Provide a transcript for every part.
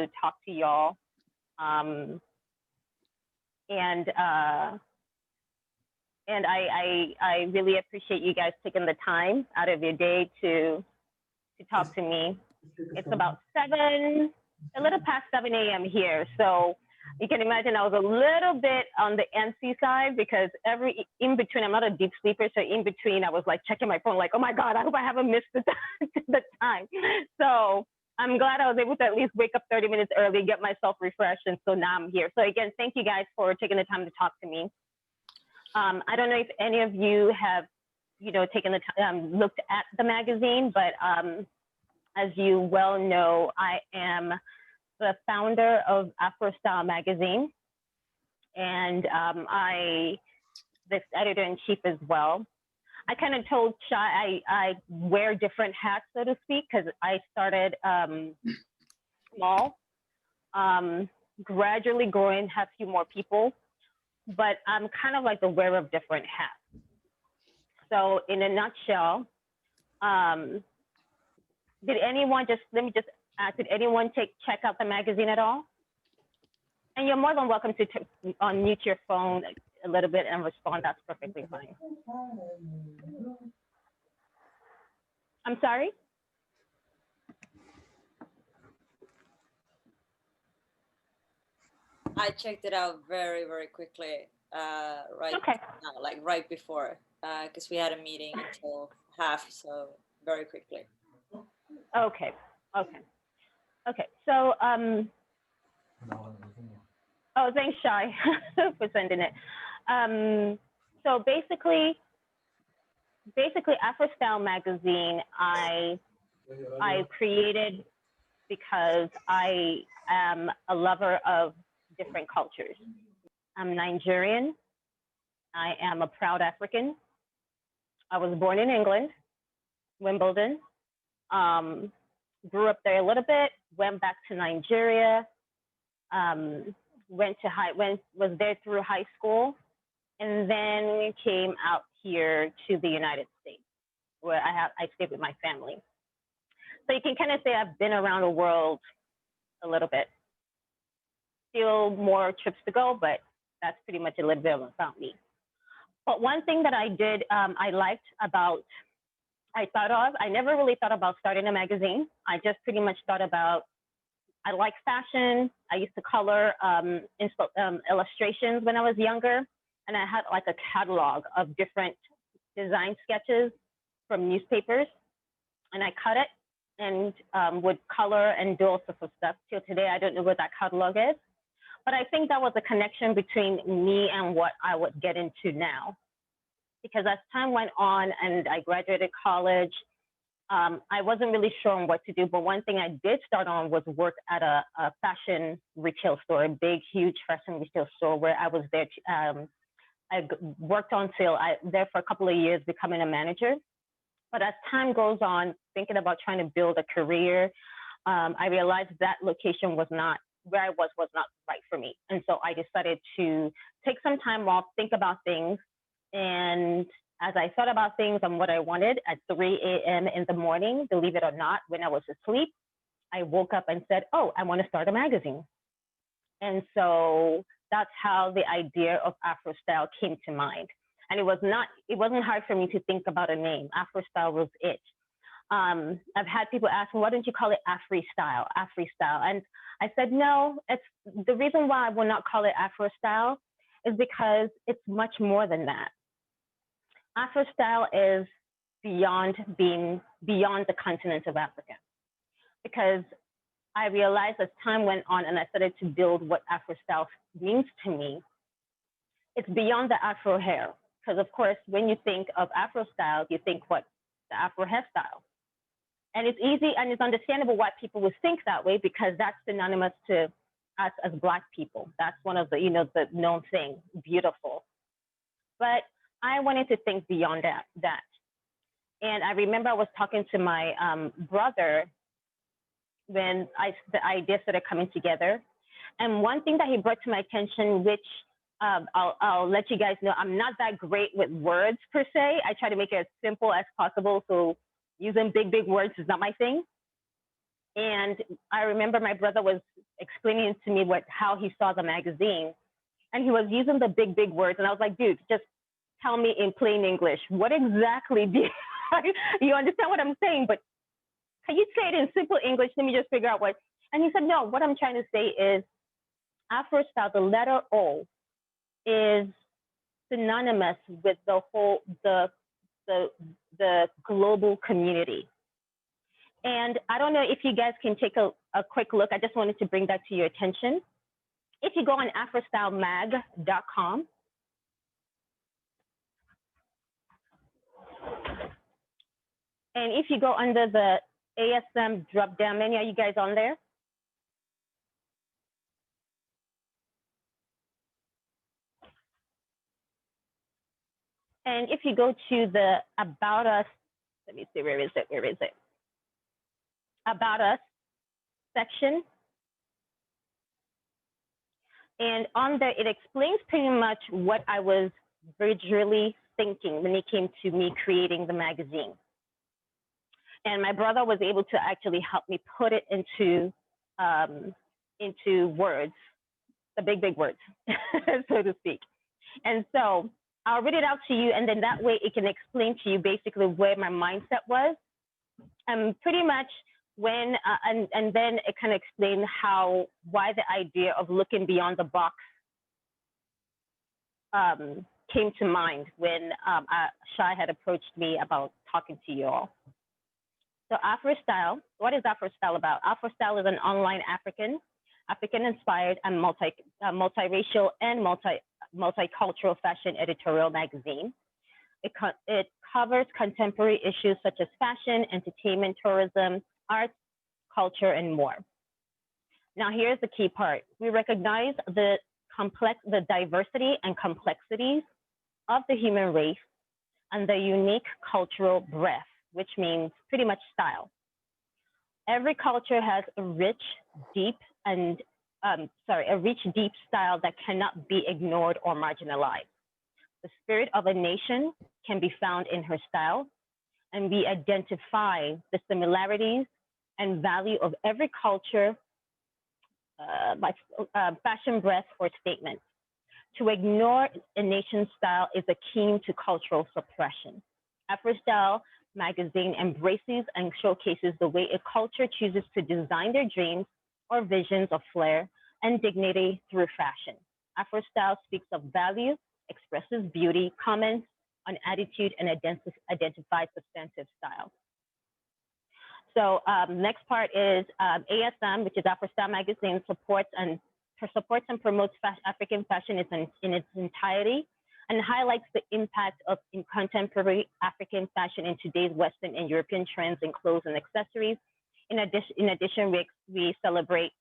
to talk to y'all. And I really appreciate you guys taking the time out of your day to talk to me. It's about a little past 7 a.m. here. So you can imagine I was a little bit on the antsy side because in between, I'm not a deep sleeper. So in between, I was like checking my phone, like, oh my God, I hope I haven't missed the time. So I'm glad I was able to at least wake up 30 minutes early, get myself refreshed. And so now I'm here. So again, thank you guys for taking the time to talk to me. I don't know if any of you have, taken the time, looked at the magazine, but as you well know, I am the founder of AfroStyle Magazine, and the editor-in-chief as well. I kind of told Shai I wear different hats, so to speak, because I started small, gradually growing, have a few more people, but I'm kind of like the wearer of different hats. So in a nutshell, did anyone let me just ask, did anyone check out the magazine at all? And you're more than welcome to unmute your phone a little bit and respond. That's perfectly fine. I'm sorry? I checked it out very, very quickly, right before, because we had a meeting until half, so very quickly. Okay. So, oh, thanks, Shai, for sending it. So basically, AfroStyle Magazine, I created because I am a lover of different cultures. I'm Nigerian. I am a proud African. I was born in England, Wimbledon. Grew up there a little bit, went back to Nigeria, was there through high school, and then came out here to the United States, where I stayed with my family. So you can kind of say I've been around the world a little bit. Still more trips to go, but that's pretty much a little bit about me. But one thing that I did, I never really thought about starting a magazine. I just pretty much thought about, I like fashion. I used to color illustrations when I was younger. And I had like a catalog of different design sketches from newspapers. And I cut it and would color and do all sorts of stuff. Till today, I don't know what that catalog is. But I think that was a connection between me and what I would get into now. Because as time went on and I graduated college, I wasn't really sure on what to do. But one thing I did start on was work at a fashion retail store, a big, huge fashion retail store where I was there. I worked there for a couple of years, becoming a manager. But as time goes on, thinking about trying to build a career, I realized that location was not, where I was not right for me. And so I decided to take some time off, think about things. And as I thought about things and what I wanted at 3 a.m. in the morning, believe it or not, when I was asleep, I woke up and said, oh, I want to start a magazine. And so that's how the idea of AfroStyle came to mind. And it wasn't hard for me to think about a name. AfroStyle was it. I've had people ask me, why don't you call it AfroStyle? And I said, no, it's the reason why I will not call it AfroStyle is because it's much more than that. AfroStyle is beyond the continent of Africa, because I realized as time went on and I started to build what AfroStyle means to me, it's beyond the Afro hair. Because of course, when you think of AfroStyle, you think what? The Afro hairstyle. And it's easy and it's understandable why people would think that way, because that's synonymous to us as Black people. That's one of the, the known thing, beautiful. But I wanted to think beyond that. And I remember I was talking to my brother when the idea started coming together. And one thing that he brought to my attention, which I'll let you guys know, I'm not that great with words per se. I try to make it as simple as possible. So using big words is not my thing. And I remember my brother was explaining to me how he saw the magazine, and he was using the big words, and I was like, dude, just tell me in plain English, what exactly do you understand what I'm saying? But can you say it in simple English? Let me just figure out what. And he said, no, what I'm trying to say is AfroStyle, the letter O, is synonymous with the global community. And I don't know if you guys can take a quick look. I just wanted to bring that to your attention. If you go on AfroStyleMag.com, and if you go under the ASM drop-down menu, are you guys on there? And if you go to the About Us, let me see, where is it? About Us section. And on there, it explains pretty much what I was visually thinking when it came to me creating the magazine. And my brother was able to actually help me put it into words, the big words, so to speak. And so I'll read it out to you, and then that way it can explain to you basically where my mindset was. And pretty much when, and then it can explain why the idea of looking beyond the box came to mind when Shai had approached me about talking to you all. So AfroStyle, what is AfroStyle about? AfroStyle is an online African-inspired and multiracial and multicultural fashion editorial magazine. It covers contemporary issues such as fashion, entertainment, tourism, arts, culture, and more. Now, here's the key part. We recognize the diversity and complexities of the human race and the unique cultural breadth, which means pretty much style. Every culture has a rich, deep style that cannot be ignored or marginalized. The spirit of a nation can be found in her style, and we identify the similarities and value of every culture by fashion breadth or statement. To ignore a nation's style is akin to cultural suppression. AfroStyle Magazine embraces and showcases the way a culture chooses to design their dreams or visions of flair and dignity through fashion. AfroStyle speaks of value, expresses beauty, comments on attitude, and identifies substantive style. So next part is ASM, which is AfroStyle Magazine, supports and promotes African fashion in its entirety and highlights the impact of contemporary African fashion in today's Western and European trends in clothes and accessories. In addition, we celebrate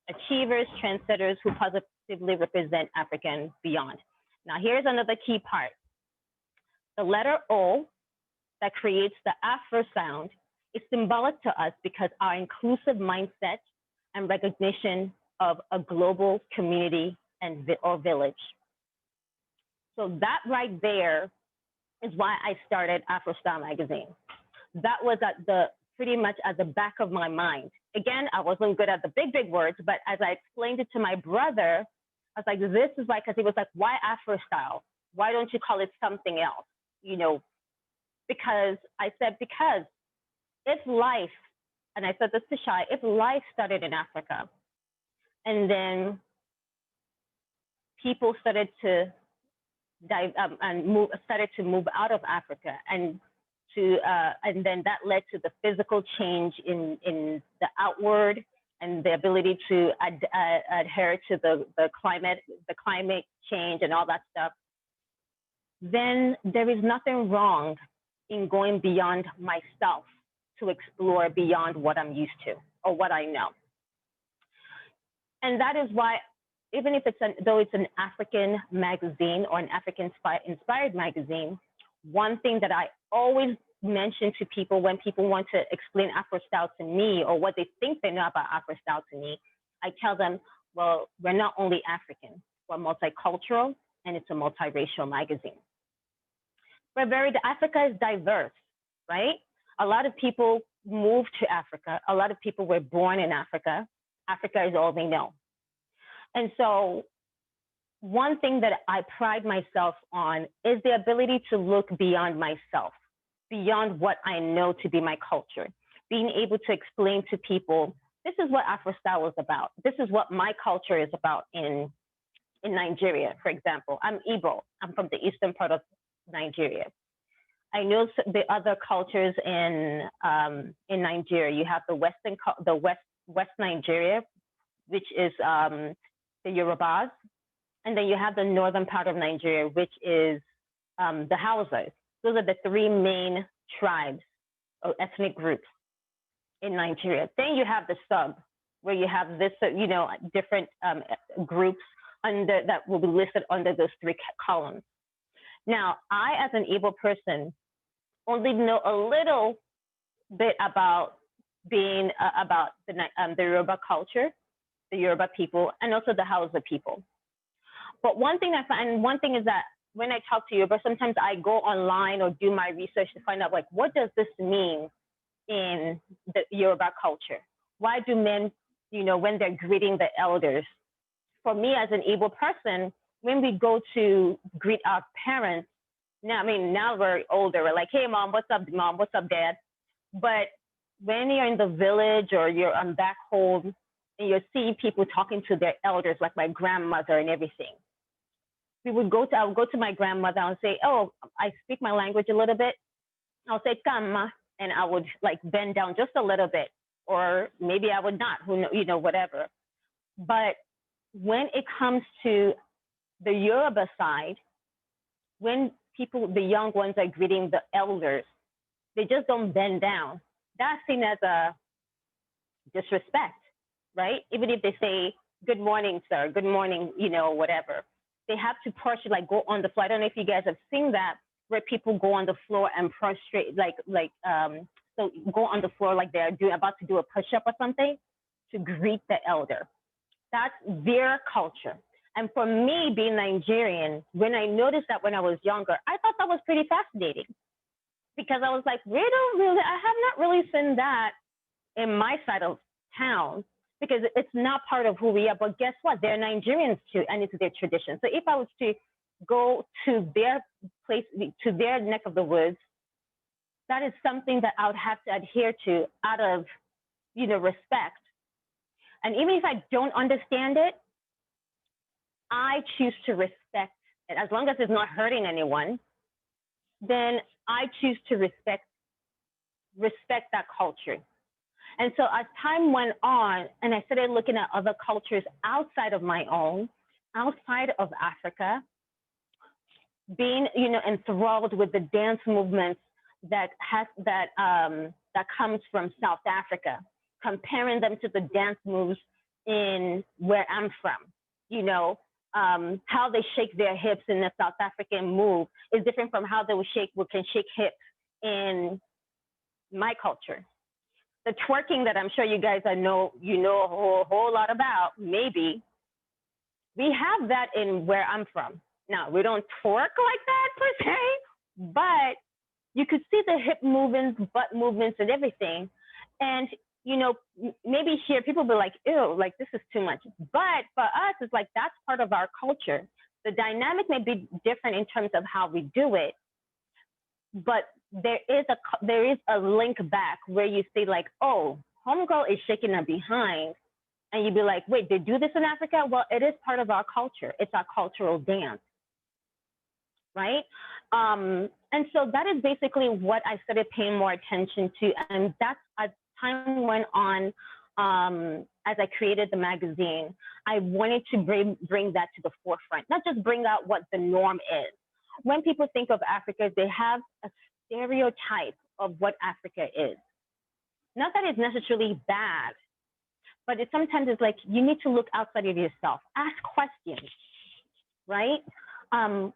achievers, trendsetters who positively represent Africa and beyond. Now, here's another key part. The letter O that creates the Afro sound is symbolic to us because our inclusive mindset and recognition of a global community or village. So that right there is why I started AfroStyle Magazine. That was pretty much at the back of my mind. Again, I wasn't good at the big words, but as I explained it to my brother, I was like, this is why, because he was like, why AfroStyle? Why don't you call it something else? You know, because I said, because if life, and I said this to Shai, if life started in Africa, and then people started to started to move out of Africa, and then that led to the physical change in the outward and the ability to adhere to the climate change and all that stuff, then there is nothing wrong in going beyond myself to explore beyond what I'm used to or what I know. And that is why, even if though it's an African magazine or an African-inspired magazine, one thing that I always mention to people when people want to explain AfroStyle to me or what they think they know about AfroStyle to me, I tell them, well, we're not only African, we're multicultural, and it's a multiracial magazine. Africa is diverse, right? A lot of people moved to Africa. A lot of people were born in Africa. Africa is all they know. And so one thing that I pride myself on is the ability to look beyond myself, beyond what I know to be my culture, being able to explain to people, this is what AfroStyle is about. This is what my culture is about in Nigeria, for example. I'm Igbo. I'm from the eastern part of Nigeria. I know the other cultures in Nigeria. You have the West Nigeria, which is the Yorubas, and then you have the northern part of Nigeria, which is the Hausas. Those are the three main tribes or ethnic groups in Nigeria. Then you have the sub, where you have this, different groups under that will be listed under those three columns. Now, I, as an able person, only know a little bit about being about the Yoruba culture, the Yoruba people, and also the Hausa people. But one thing I find, one thing is that when I talk to Yoruba, sometimes I go online or do my research to find out, like, what does this mean in the Yoruba culture? Why do men, when they're greeting the elders? For me, as an able person, when we go to greet our parents, now we're older, we're like, hey, mom, what's up, mom? What's up, dad? But when you're in the village or you're back home and you're seeing people talking to their elders, like my grandmother and everything, I would go to my grandmother and say, oh, I speak my language a little bit. I'll say, Kama, and I would like bend down just a little bit, or maybe I would not, whatever. But when it comes to the Yoruba side, when the young ones are greeting the elders, they just don't bend down. That's seen as a disrespect, right? Even if they say, good morning, sir, good morning, whatever. They have to partially like go on the floor. I don't know if you guys have seen that, where people go on the floor and prostrate, so go on the floor like they're about to do a push-up or something to greet the elder. That's their culture. And for me, being Nigerian, when I noticed that when I was younger, I thought that was pretty fascinating, because I was like, I have not really seen that in my side of town, because it's not part of who we are. But guess what? They're Nigerians too, and it's their tradition. So if I was to go to their place, to their neck of the woods, that is something that I would have to adhere to out of, respect. And even if I don't understand it, I choose to respect it. As long as it's not hurting anyone, then I choose to respect that culture. And so as time went on and I started looking at other cultures outside of my own, outside of Africa, being, enthralled with the dance movements that comes from South Africa, comparing them to the dance moves in where I'm from, how they shake their hips in the South African move is different from how we can shake hips in my culture. The twerking that I'm sure you guys know a whole lot about, maybe, we have that in where I'm from. Now, we don't twerk like that per se, but you could see the hip movements, butt movements, and everything. And, maybe here people be like, ew, like this is too much. But for us, it's like that's part of our culture. The dynamic may be different in terms of how we do it, but there is a link back where you say like, oh, homegirl is shaking her behind. And you'd be like, wait, they do this in Africa? Well, it is part of our culture. It's our cultural dance, right? And so that is basically what I started paying more attention to. And that's, as time went on, as I created the magazine, I wanted to bring that to the forefront, not just bring out what the norm is. When people think of Africa, they have a stereotype of what Africa is. Not that it's necessarily bad, but sometimes it's like you need to look outside of yourself, ask questions, right? And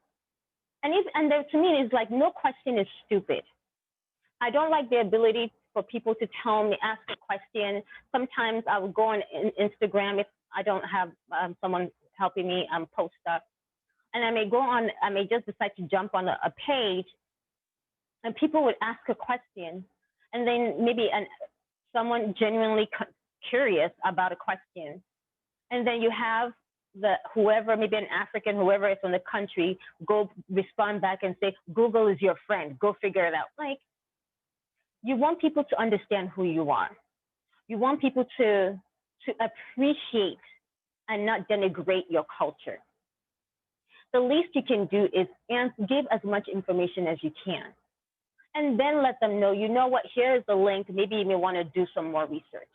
to me, it's like no question is stupid. I don't like the ability for people to tell me, ask a question. Sometimes I will go on Instagram if I don't have someone helping me post stuff. And I may just decide to jump on a page, and people would ask a question, and then maybe someone genuinely curious about a question. And then you have whoever, maybe an African, whoever is from the country, go respond back and say, Google is your friend, go figure it out. Like, you want people to understand who you are. You want people to appreciate and not denigrate your culture. The least you can do is give as much information as you can. And then let them know, you know what, here is the link. Maybe you may want to do some more research.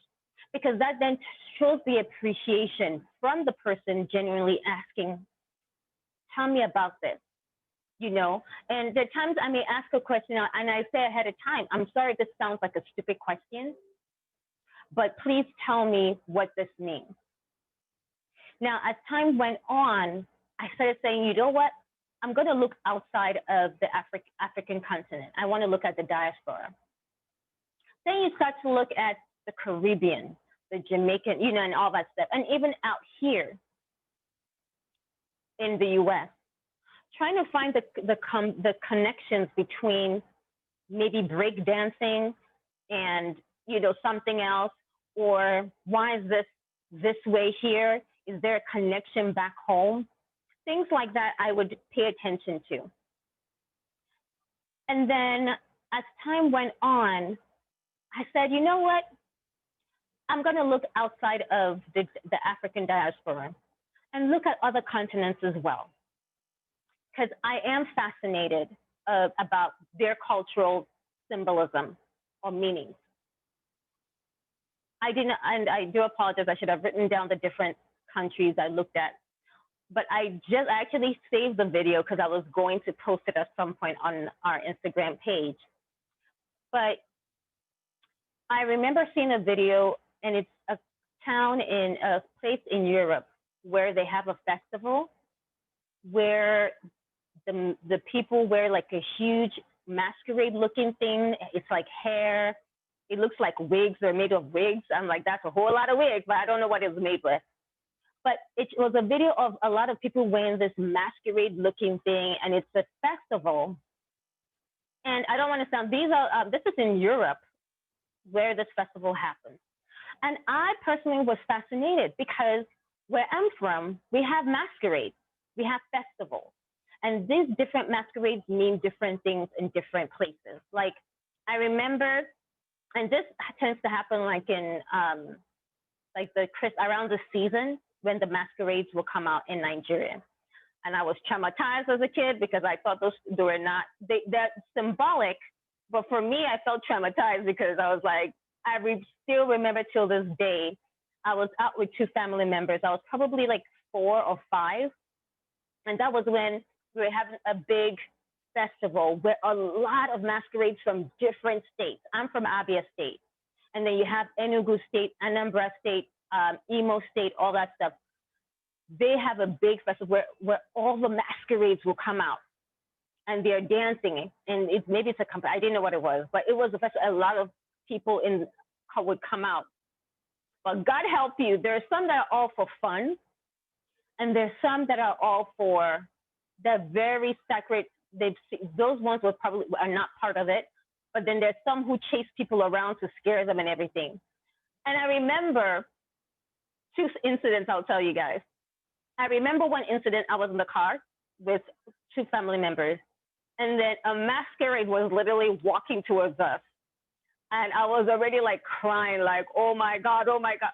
Because that then shows the appreciation from the person genuinely asking, tell me about this, you know? And there are times I may ask a question and I say ahead of time, I'm sorry, this sounds like a stupid question, but please tell me what this means. Now, as time went on, I started saying, you know what? I'm going to look outside of the African continent. I want to look at the diaspora. Then you start to look at the Caribbean, the Jamaican, you know, and all that stuff. And even out here in the US, trying to find the connections between maybe break dancing and, you know, something else, or why is this way here? Is there a connection back home? Things like that I would pay attention to. And then as time went on, I said, you know what? I'm going to look outside of the African diaspora and look at other continents as well. Because I am fascinated about their cultural symbolism or meanings. I didn't, and I do apologize, I should have written down the different countries I looked at. But I actually saved the video because I was going to post it at some point on our Instagram page. But I remember seeing a video, and it's a town in a place in Europe where they have a festival where the people wear like a huge masquerade looking thing. It's like hair. It looks like wigs. They're made of wigs. I'm like, that's a whole lot of wigs, but I don't know what it was made with. But it was a video of a lot of people wearing this masquerade looking thing, and it's a festival. And I don't want to sound, this is in Europe where this festival happens. And I personally was fascinated because where I'm from, we have masquerades, we have festivals. And these different masquerades mean different things in different places. Like I remember, and this tends to happen like in like around the season when the masquerades will come out in Nigeria. And I was traumatized as a kid because I thought they're symbolic, but for me, I felt traumatized because I was like, still remember till this day, I was out with two family members. I was probably like 4 or 5. And that was when we were having a big festival where a lot of masquerades from different states. I'm from Abia State. And then you have Enugu State, Anambra State, Imo State, all that stuff. They have a big festival where all the masquerades will come out and they're dancing. And maybe it's a company, I didn't know what it was, but it was a festival. A lot of people would come out. But God help you, there are some that are all for fun, and there's some that are all for the very sacred. Those ones are not part of it, but then there's some who chase people around to scare them and everything. And I remember 2 incidents I'll tell you guys. I remember one incident, I was in the car with 2 family members, and then a masquerade was literally walking towards us. And I was already like crying, like, oh my God, oh my God.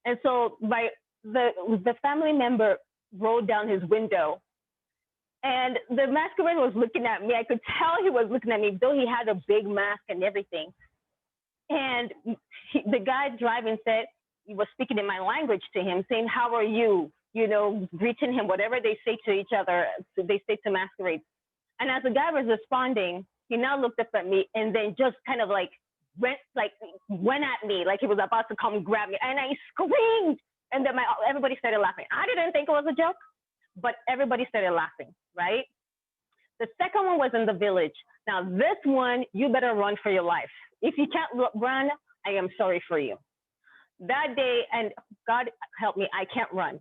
And so the family member rolled down his window, and the masquerade was looking at me. I could tell he was looking at me, though he had a big mask and everything. And the guy driving said, he was speaking in my language to him, saying, how are you? You know, greeting him, whatever they say to each other, they say to masquerades. And as the guy was responding, he now looked up at me and then just kind of like went at me like he was about to come grab me. And I screamed. And then everybody started laughing. I didn't think it was a joke, but everybody started laughing, right? The second one was in the village. Now, this one, you better run for your life. If you can't run, I am sorry for you. That day, and God help me, I can't run.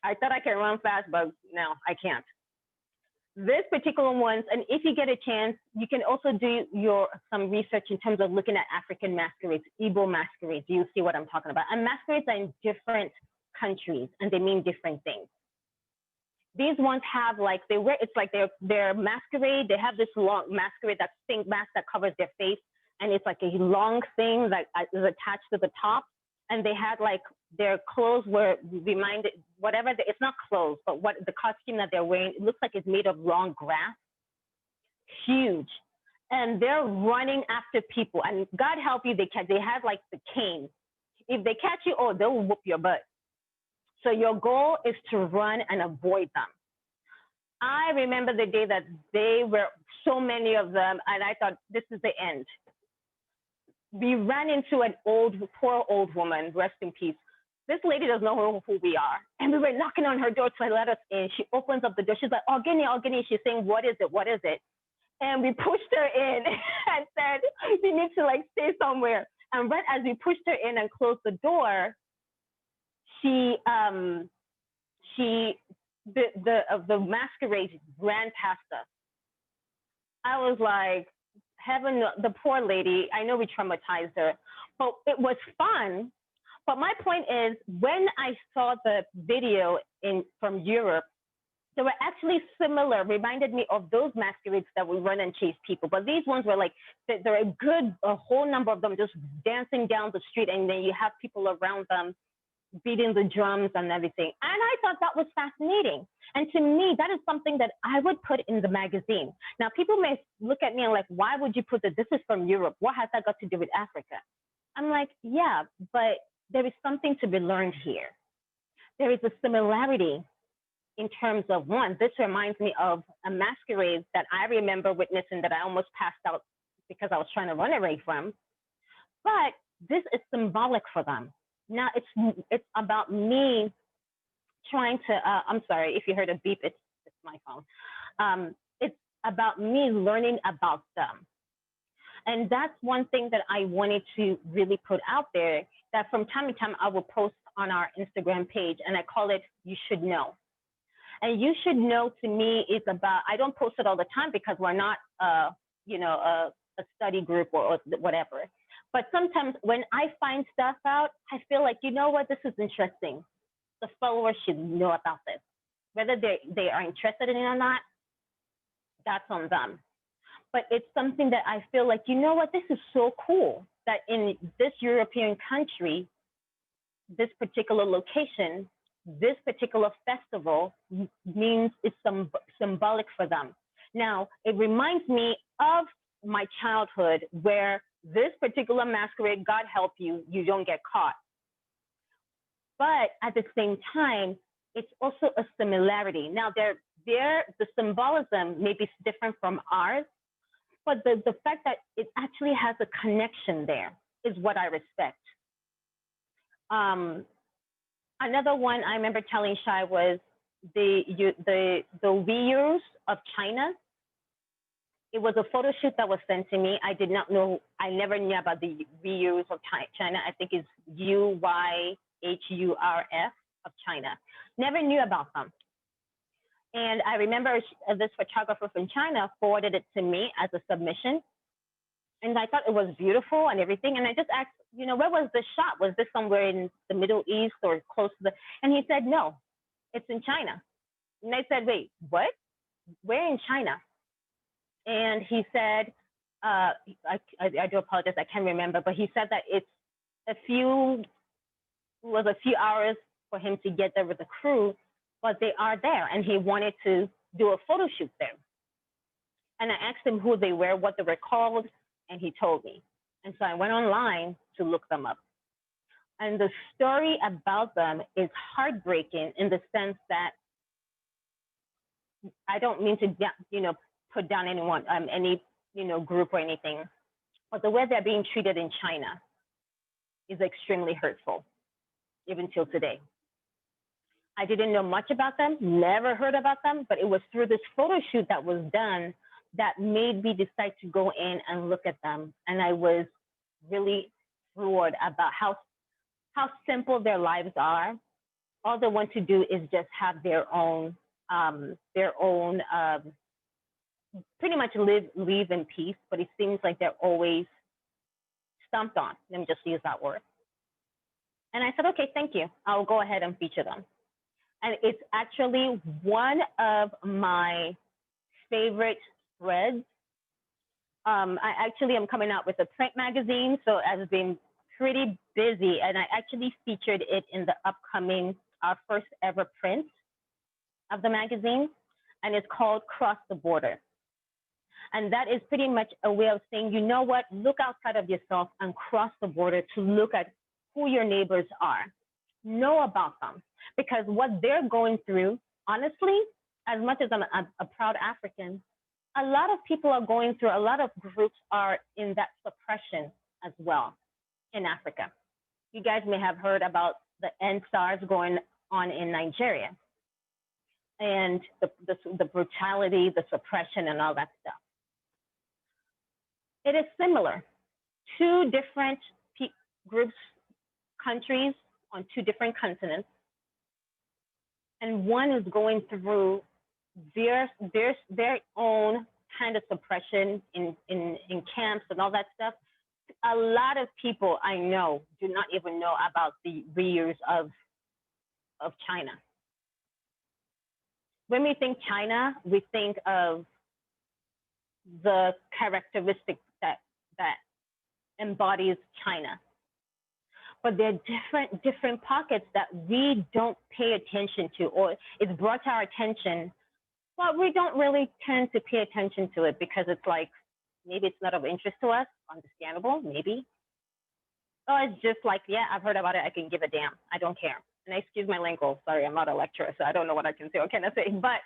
I thought I could run fast, but no, I can't. This particular ones, and if you get a chance, you can also do some research in terms of looking at African masquerades, Igbo masquerades. You see what I'm talking about. And masquerades are in different countries, and they mean different things. These ones have like, they wear, it's like their masquerade. They have this long masquerade, that pink mask that covers their face. And it's like a long thing that is attached to the top. And they had like, their clothes were reminded, whatever, it's not clothes, but what the costume that they're wearing, it looks like it's made of long grass, huge. And they're running after people. And God help you, they have like the cane. If they catch you, oh, they'll whoop your butt. So your goal is to run and avoid them. I remember the day that they were so many of them, and I thought, this is the end. We ran into an poor old woman, rest in peace. This lady doesn't know who we are. And we were knocking on her door to let us in. She opens up the door. She's like, Ogini. She's saying, what is it? What is it? And we pushed her in and said, you need to like stay somewhere. And right as we pushed her in and closed the door, the masquerade ran past us. I was like, heaven, the poor lady, I know we traumatized her, but it was fun. But my point is, when I saw the video from Europe, they were actually similar, reminded me of those masquerades that we run and chase people. But these ones were like, there are a whole number of them just dancing down the street, and then you have people around them beating the drums and everything. And I thought that was fascinating. And to me, that is something that I would put in the magazine. Now, people may look at me and like, why would you put that? This is from Europe. What has that got to do with Africa? I'm like, yeah, but there is something to be learned here. There is a similarity in terms of, one, this reminds me of a masquerade that I remember witnessing that I almost passed out because I was trying to run away from. But this is symbolic for them. Now it's about me trying to, I'm sorry, if you heard a beep, it's my phone. It's about me learning about them. And that's one thing that I wanted to really put out there, that from time to time I will post on our Instagram page, and I call it You Should Know. And You Should Know to me is about, I don't post it all the time because we're not, a study group or whatever. But sometimes when I find stuff out, I feel like, you know what, this is interesting. The followers should know about this. Whether they are interested in it or not, that's on them. But it's something that I feel like, you know what, this is so cool that in this European country, this particular location, this particular festival means it's symbolic for them. Now, it reminds me of my childhood where this particular masquerade, God help you, you don't get caught. But at the same time, it's also a similarity. Now, the symbolism may be different from ours, but the fact that it actually has a connection there is what I respect. Another one I remember telling Shai was the Uyghurs of China. It was a photo shoot that was sent to me. I did not know, I never knew about the Uyghurs of China. I think it's Uyghurs of China. Never knew about them. And I remember this photographer from China forwarded it to me as a submission. And I thought it was beautiful and everything. And I just asked, where was this shot? Was this somewhere in the Middle East or close to and he said, no, it's in China. And I said, wait, what? Where in China? And he said, I do apologize, I can't remember, but he said that it's a few hours for him to get there with the crew, but they are there, and he wanted to do a photo shoot there. And I asked him who they were, what they were called, and he told me. And so I went online to look them up. And the story about them is heartbreaking in the sense that I don't mean to, put down anyone, any group or anything, but the way they're being treated in China is extremely hurtful, even till today. I didn't know much about them, never heard about them, but it was through this photo shoot that was done that made me decide to go in and look at them. And I was really floored about how simple their lives are. All they want to do is just have their own pretty much live in peace, but it seems like they're always stomped on. Let me just use that word. And I said, okay, thank you. I'll go ahead and feature them. And it's actually one of my favorite spreads. I actually am coming out with a print magazine, so I've been pretty busy, and I actually featured it in the upcoming, our first ever print of the magazine, and it's called Cross the Border. And that is pretty much a way of saying, you know what, look outside of yourself and cross the border to look at who your neighbors are. Know about them. Because what they're going through, honestly, as much as I'm a proud African, a lot of people are going through, a lot of groups are in that suppression as well in Africa. You guys may have heard about the NSARS going on in Nigeria and the brutality, the suppression, and all that stuff. It is similar. Two different groups, countries on two different continents, and one is going through their own kind of suppression in camps and all that stuff. A lot of people I know do not even know about the reuse of China. When we think China, we think of the characteristics that embodies China. But there are different pockets that we don't pay attention to, or it's brought to our attention, but we don't really tend to pay attention to it because it's like, maybe it's not of interest to us, understandable, maybe. Or it's just like, yeah, I've heard about it, I can give a damn, I don't care. And excuse my lingo, sorry, I'm not a lecturer, so I don't know what I can say or cannot say. But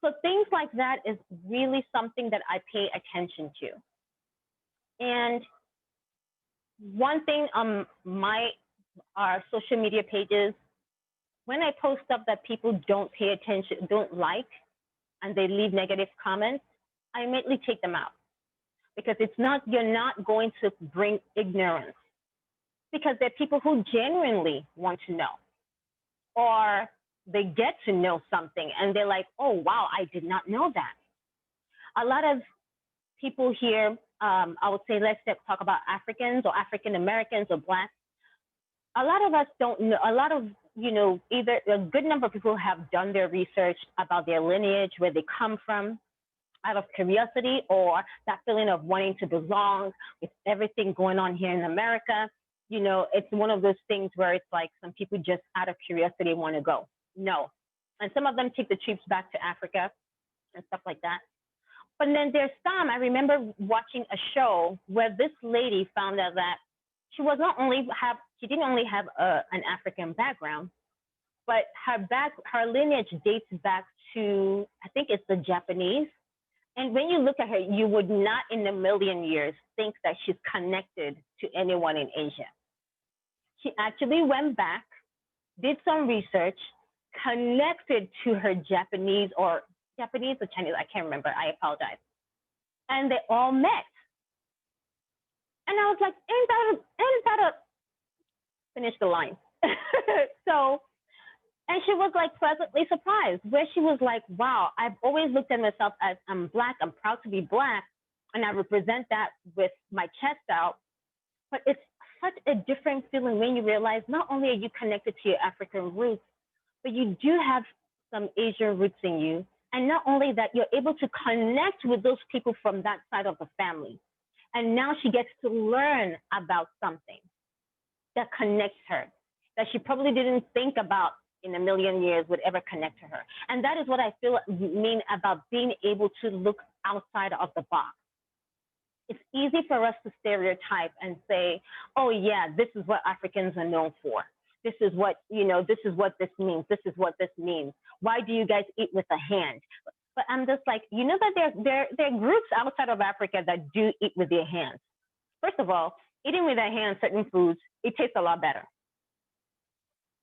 so things like that is really something that I pay attention to. And one thing on our social media pages, when I post stuff that people don't pay attention, don't like, and they leave negative comments, I immediately take them out. Because you're not going to bring ignorance. Because there are people who genuinely want to know. Or they get to know something and they're like, oh, wow, I did not know that. A lot of people here, I would say, let's talk about Africans or African Americans or Blacks. A lot of us don't know, a lot of, either a good number of people have done their research about their lineage, where they come from, out of curiosity, or that feeling of wanting to belong with everything going on here in America. It's one of those things where it's like some people just out of curiosity want to go. No. And some of them take the trips back to Africa and stuff like that. But then there's some, I remember watching a show where this lady found out that she didn't only have an African background, but her lineage dates back to, I think it's the Japanese. And when you look at her, you would not in a million years think that she's connected to anyone in Asia. She actually went back, did some research, connected to her Japanese or Chinese, I can't remember, I apologize. And they all met. And I was like, ain't that a, finish the line. So, and she was like pleasantly surprised, where she was like, wow, I've always looked at myself as I'm Black, I'm proud to be Black, and I represent that with my chest out. But it's such a different feeling when you realize not only are you connected to your African roots, but you do have some Asian roots in you. And not only that, you're able to connect with those people from that side of the family. And now she gets to learn about something that connects her, that she probably didn't think about in a million years would ever connect to her. And that is what I mean about being able to look outside of the box. It's easy for us to stereotype and say, oh yeah, this is what Africans are known for. This is what, this is what this means. This is what this means. Why do you guys eat with a hand? But I'm just like, that there are groups outside of Africa that do eat with their hands. First of all, eating with their hands, certain foods, it tastes a lot better.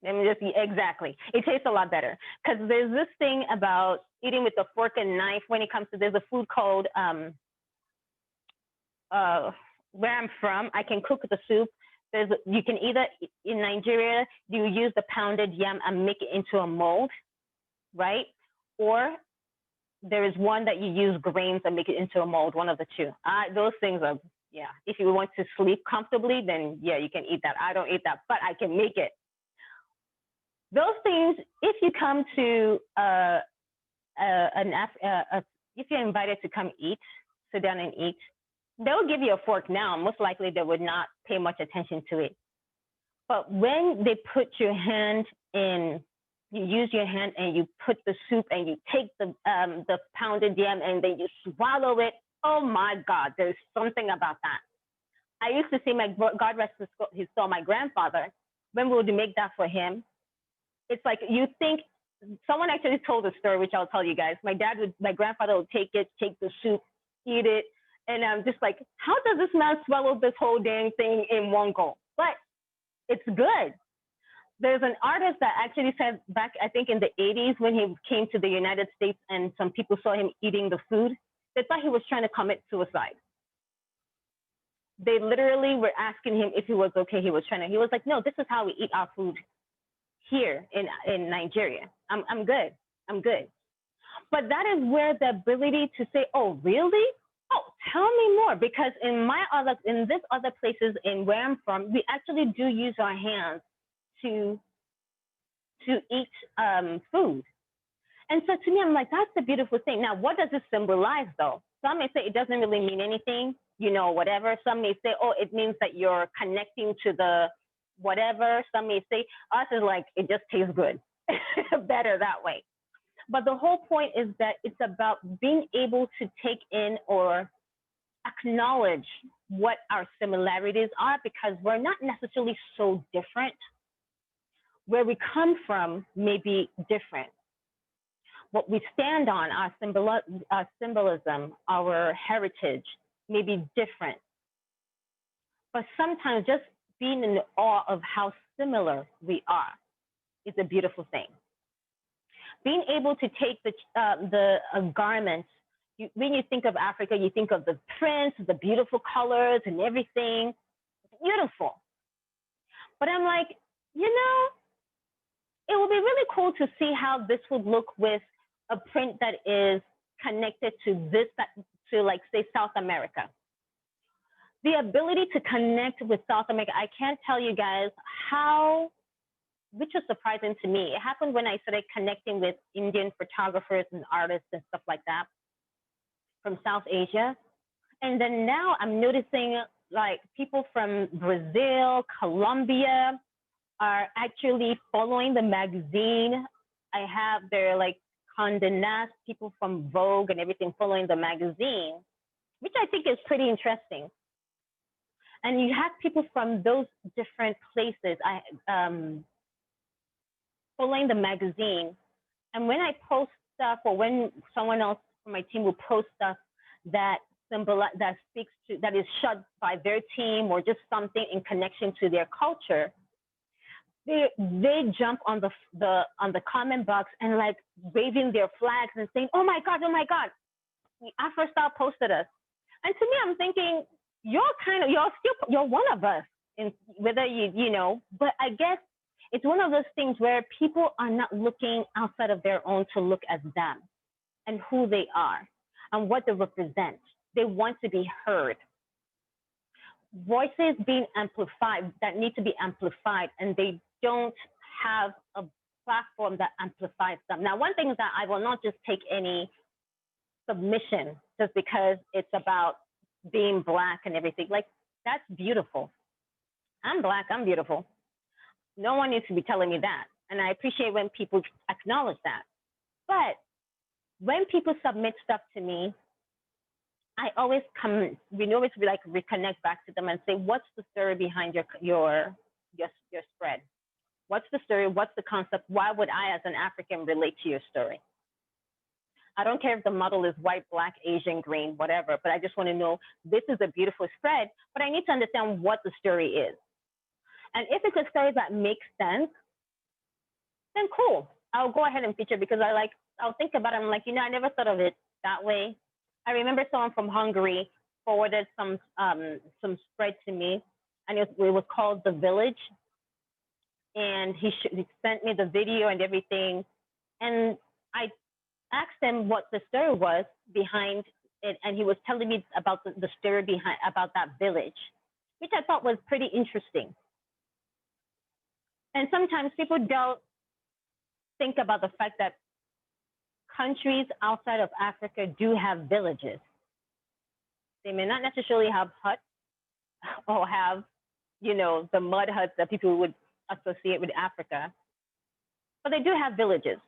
Exactly. It tastes a lot better. Because there's this thing about eating with a fork and knife when it comes to, there's a food called, where I'm from, I can cook the soup. You can either, in Nigeria, you use the pounded yam and make it into a mold, right? Or there is one that you use grains and make it into a mold, one of the two. Those things are, yeah. If you want to sleep comfortably, then yeah, you can eat that. I don't eat that, but I can make it. Those things, if you come to if you're invited to come eat, sit down and eat, they'll give you a fork now. Most likely they would not pay much attention to it. But when they put your hand in, you use your hand and you put the soup and you take the pounded yam and then you swallow it. Oh my God, there's something about that. I used to see my, God rest his soul, my grandfather, when we would make that for him. It's like you think, someone actually told a story, which I'll tell you guys. My grandfather would take the soup, eat it. And I'm just like, how does this man swallow this whole dang thing in one go? But it's good. There's an artist that actually said back, I think in the 80s, when he came to the United States and some people saw him eating the food, they thought he was trying to commit suicide. They literally were asking him if he was okay. He was like, no, this is how we eat our food here in Nigeria. I'm good. I'm good. But that is where the ability to say, oh, really? Oh, tell me more. Because in this other places in where I'm from, we actually do use our hands to eat food. And so to me, I'm like, that's the beautiful thing. Now, what does it symbolize though? Some may say it doesn't really mean anything, whatever. Some may say, oh, it means that you're connecting to the whatever. Some may say, us is like, it just tastes good, better that way. But the whole point is that it's about being able to take in or acknowledge what our similarities are, because we're not necessarily so different. Where we come from may be different. What we stand on, our symbolism, our heritage may be different. But sometimes just being in awe of how similar we are is a beautiful thing. Being able to take the garments, when you think of Africa, you think of the prints, the beautiful colors and everything. It's beautiful. But I'm like, it would be really cool to see how this would look with a print that is connected to like, say, South America. The ability to connect with South America, I can't tell you guys how, which was surprising to me. It happened when I started connecting with Indian photographers and artists and stuff like that from South Asia. And then now I'm noticing like people from Brazil, Colombia are actually following the magazine. I have their like Condé Nast, people from Vogue and everything following the magazine, which I think is pretty interesting. And you have people from those different places following the magazine. And when I post stuff, or when someone else from my team will post stuff that speaks to, that is shot by their team or just something in connection to their culture, they jump on the comment box and like waving their flags and saying, oh my God, AfroStyle posted us. And to me, I'm thinking, you're one of us, in whether but I guess it's one of those things where people are not looking outside of their own to look at them and who they are and what they represent. They want to be heard. Voices being amplified that need to be amplified, and they don't have a platform that amplifies them. Now, one thing is that I will not just take any submission just because it's about being Black and everything. Like, that's beautiful. I'm Black, I'm beautiful. No one needs to be telling me that. And I appreciate when people acknowledge that. But when people submit stuff to me, I always reconnect back to them and say, what's the story behind your spread? What's the story? What's the concept? Why would I, as an African, relate to your story? I don't care if the model is white, Black, Asian, green, whatever, but I just want to know this is a beautiful spread, but I need to understand what the story is. And if it's a story that makes sense, then cool. I'll go ahead and feature, because I'll think about it. I'm like, I never thought of it that way. I remember someone from Hungary forwarded some spread to me, and it was called The Village. And he sent me the video and everything. And I asked him what the story was behind it, and he was telling me about the story about that village, which I thought was pretty interesting. And sometimes people don't think about the fact that countries outside of Africa do have villages. They may not necessarily have huts or have, you know, the mud huts that people would associate with Africa, but they do have villages.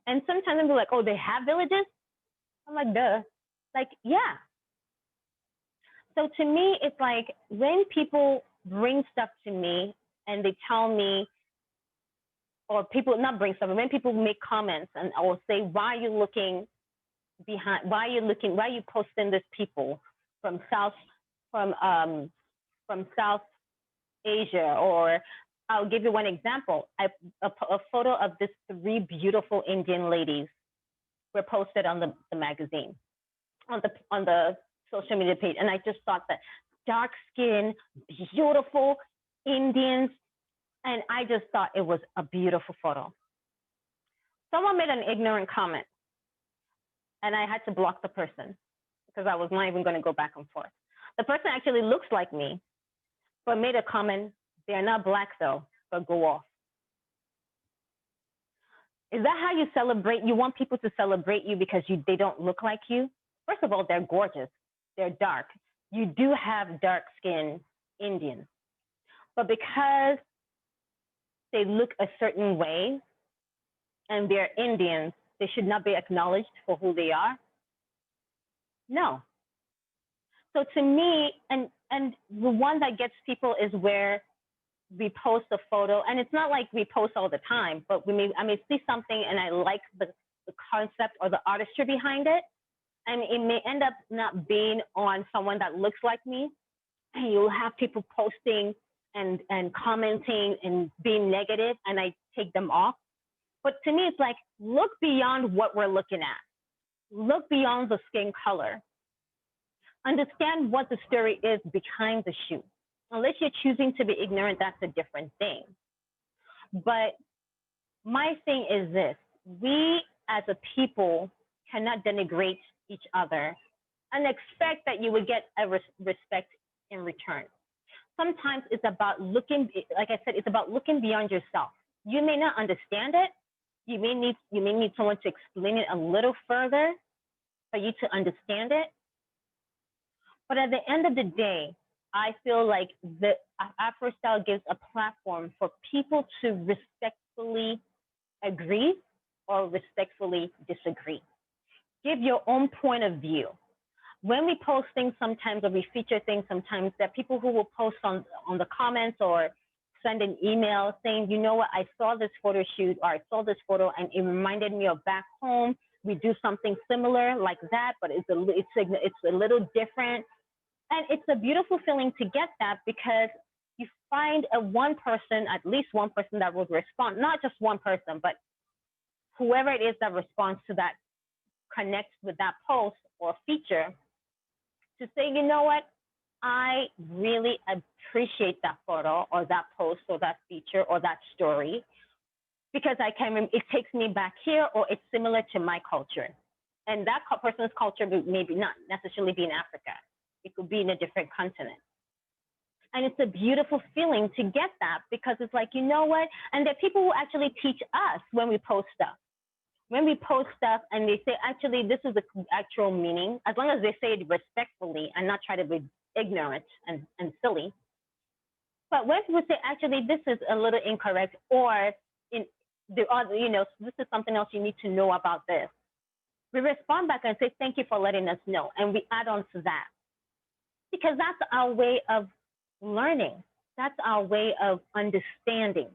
And sometimes they're like, oh, they have villages? I'm like, duh. Like, yeah. So to me, it's like when people bring stuff to me and they tell me, or people not bring stuff, but when people make comments and or say, why are you looking behind, why are you posting this people from from South Asia, or I'll give you one example. A photo of these 3 beautiful Indian ladies were posted on the magazine, on the social media page, and I just thought that dark skin, beautiful Indians, and I just thought it was a beautiful photo. Someone made an ignorant comment, and I had to block the person because I was not even going to go back and forth. The person actually looks like me, but made a comment, they're not black though, but go off. Is that how you celebrate? You want people to celebrate you because they don't look like you? First of all, they're gorgeous. They're dark. You do have dark-skinned Indians. But because they look a certain way and they're Indians, they should not be acknowledged for who they are? No. So to me, and the one that gets people is where we post a photo, and it's not like we post all the time, but I may see something and I like the concept or the artistry behind it, and it may end up not being on someone that looks like me, and you'll have people posting and commenting and being negative, and I take them off. But to me, it's like, look beyond what we're looking at. Look beyond the skin color. Understand what the story is behind the shoe. Unless you're choosing to be ignorant, that's a different thing. But my thing is this: we as a people cannot denigrate each other and expect that you would get a respect in return. Sometimes it's about looking, like I said, it's about looking beyond yourself. You may not understand it. You may need someone to explain it a little further for you to understand it. But at the end of the day, I feel like the AfroStyle gives a platform for people to respectfully agree or respectfully disagree. Give your own point of view. When we post things sometimes, or we feature things sometimes, there are people who will post on the comments or send an email saying, you know what, I saw this photo shoot, or I saw this photo and it reminded me of back home. We do something similar like that, but it's a little different. And it's a beautiful feeling to get that, because you find at least one person that would respond, not just one person, but whoever it is that responds to that, connects with that post or feature, to say, you know what, I really appreciate that photo or that post or that feature or that story, because it takes me back here, or it's similar to my culture. And that person's culture maybe not necessarily be in Africa. It could be in a different continent. And it's a beautiful feeling to get that, because it's like, you know what? And there are people who actually teach us when we post stuff. When we post stuff and they say, actually, this is the actual meaning, as long as they say it respectfully and not try to be ignorant and silly. But when people say, actually, this is a little incorrect, or this is something else you need to know about this, we respond back and say, thank you for letting us know. And we add on to that. Because that's our way of learning. That's our way of understanding.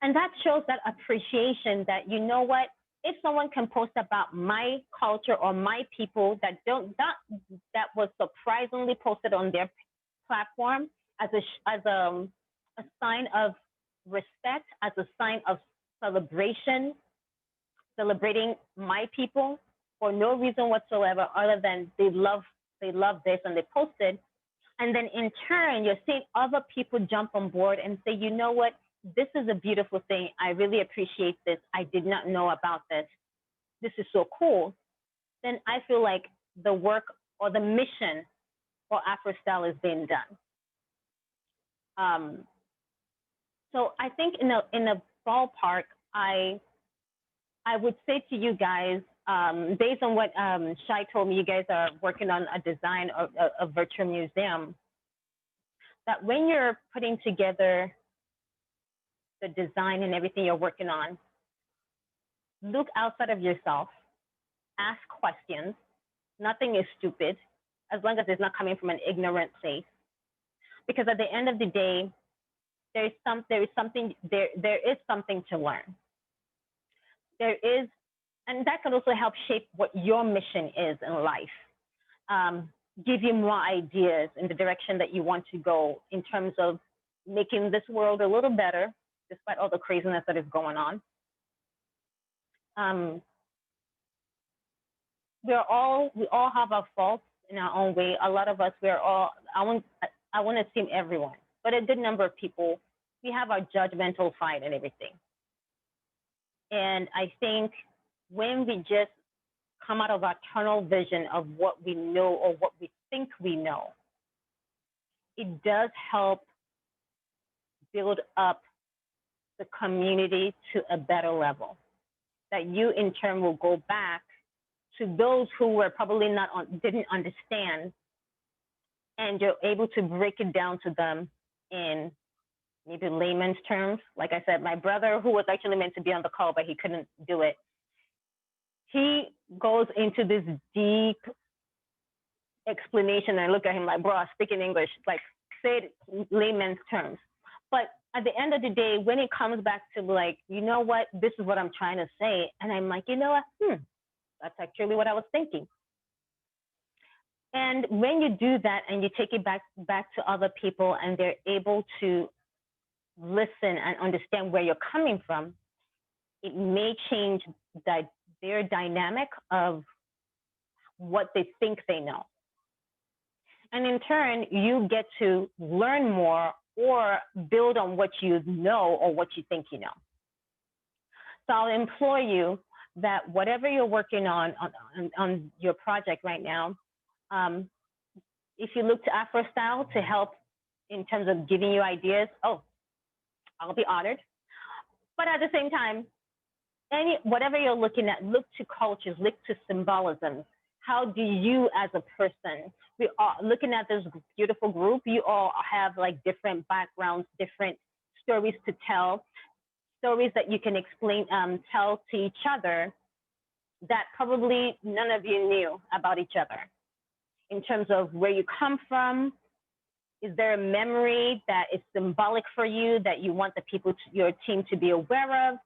And that shows that appreciation that, you know what, if someone can post about my culture or my people that was surprisingly posted on their platform as a sign of respect, as a sign of celebration, celebrating my people for no reason whatsoever other than they love this and they posted. And then in turn, you're seeing other people jump on board and say, you know what, this is a beautiful thing. I really appreciate this. I did not know about this. This is so cool. Then I feel like the work or the mission for AfroStyle is being done. So I think in a ballpark, I I would say to you guys, based on what Shai told me, you guys are working on a design of a virtual museum, that when you're putting together the design and everything you're working on, look outside of yourself, ask questions. Nothing is stupid as long as it's not coming from an ignorant place. Because at the end of the day, there is something to learn. There is, and that can also help shape what your mission is in life. Give you more ideas in the direction that you want to go in terms of making this world a little better, despite all the craziness that is going on. We all have our faults in our own way. A lot of us, I want to assume everyone, but a good number of people, we have our judgmental side and everything. And I think when we just come out of our tunnel vision of what we know or what we think we know, it does help build up the community to a better level. That you in turn will go back to those who were probably didn't understand, and you're able to break it down to them in maybe layman's terms. Like I said, my brother, who was actually meant to be on the call, but he couldn't do it, he goes into this deep explanation, and I look at him like, bro, I speak in English, like say it in layman's terms. But at the end of the day, when it comes back to like, you know what, this is what I'm trying to say, and I'm like, you know what, that's actually what I was thinking. And when you do that and you take it back to other people and they're able to listen and understand where you're coming from, it may change their dynamic of what they think they know. And in turn, you get to learn more or build on what you know or what you think you know. So I'll implore you that whatever you're working on your project right now, if you look to AfroStyle to help in terms of giving you ideas, I'll be honored. But at the same time, whatever you're looking at, look to cultures, look to symbolisms. How do you as a person, we are looking at this beautiful group, you all have like different backgrounds, different stories to tell, stories that you can explain, tell to each other that probably none of you knew about each other. In terms of where you come from, is there a memory that is symbolic for you that you want the people, your team to be aware of?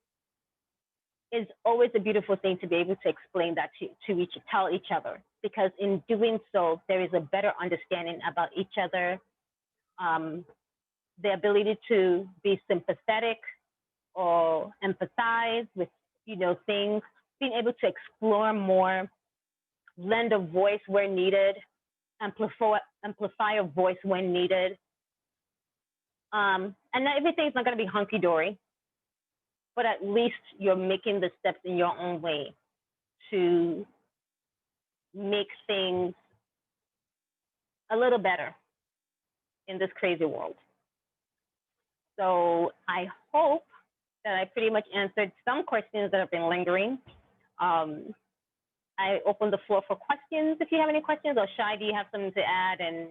It's always a beautiful thing to be able to explain that tell each other, because in doing so, there is a better understanding about each other, the ability to be sympathetic or empathize with, things, being able to explore more, lend a voice where needed, amplify a voice when needed. And not everything's not going to be hunky-dory, but at least you're making the steps in your own way to make things a little better in this crazy world. So I hope that I pretty much answered some questions that have been lingering. I open the floor for questions if you have any questions, or Shai, do you have something to add? And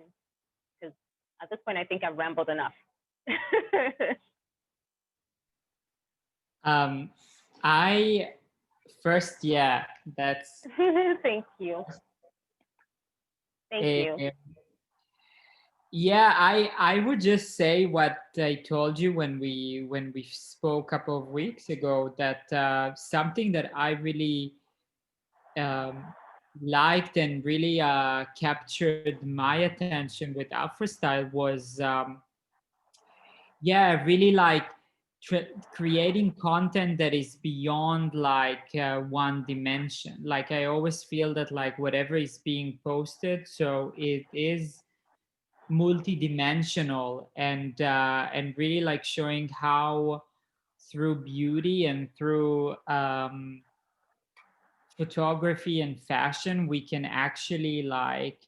because at this point, I think I've rambled enough. That's Thank you. Thank you. Yeah, I would just say what I told you when we spoke a couple of weeks ago, that something that I really liked and really captured my attention with AfroStyle was really like creating content that is beyond like one dimension. Like I always feel that like whatever is being posted, so it is multidimensional and really like showing how through beauty and through photography and fashion we can actually like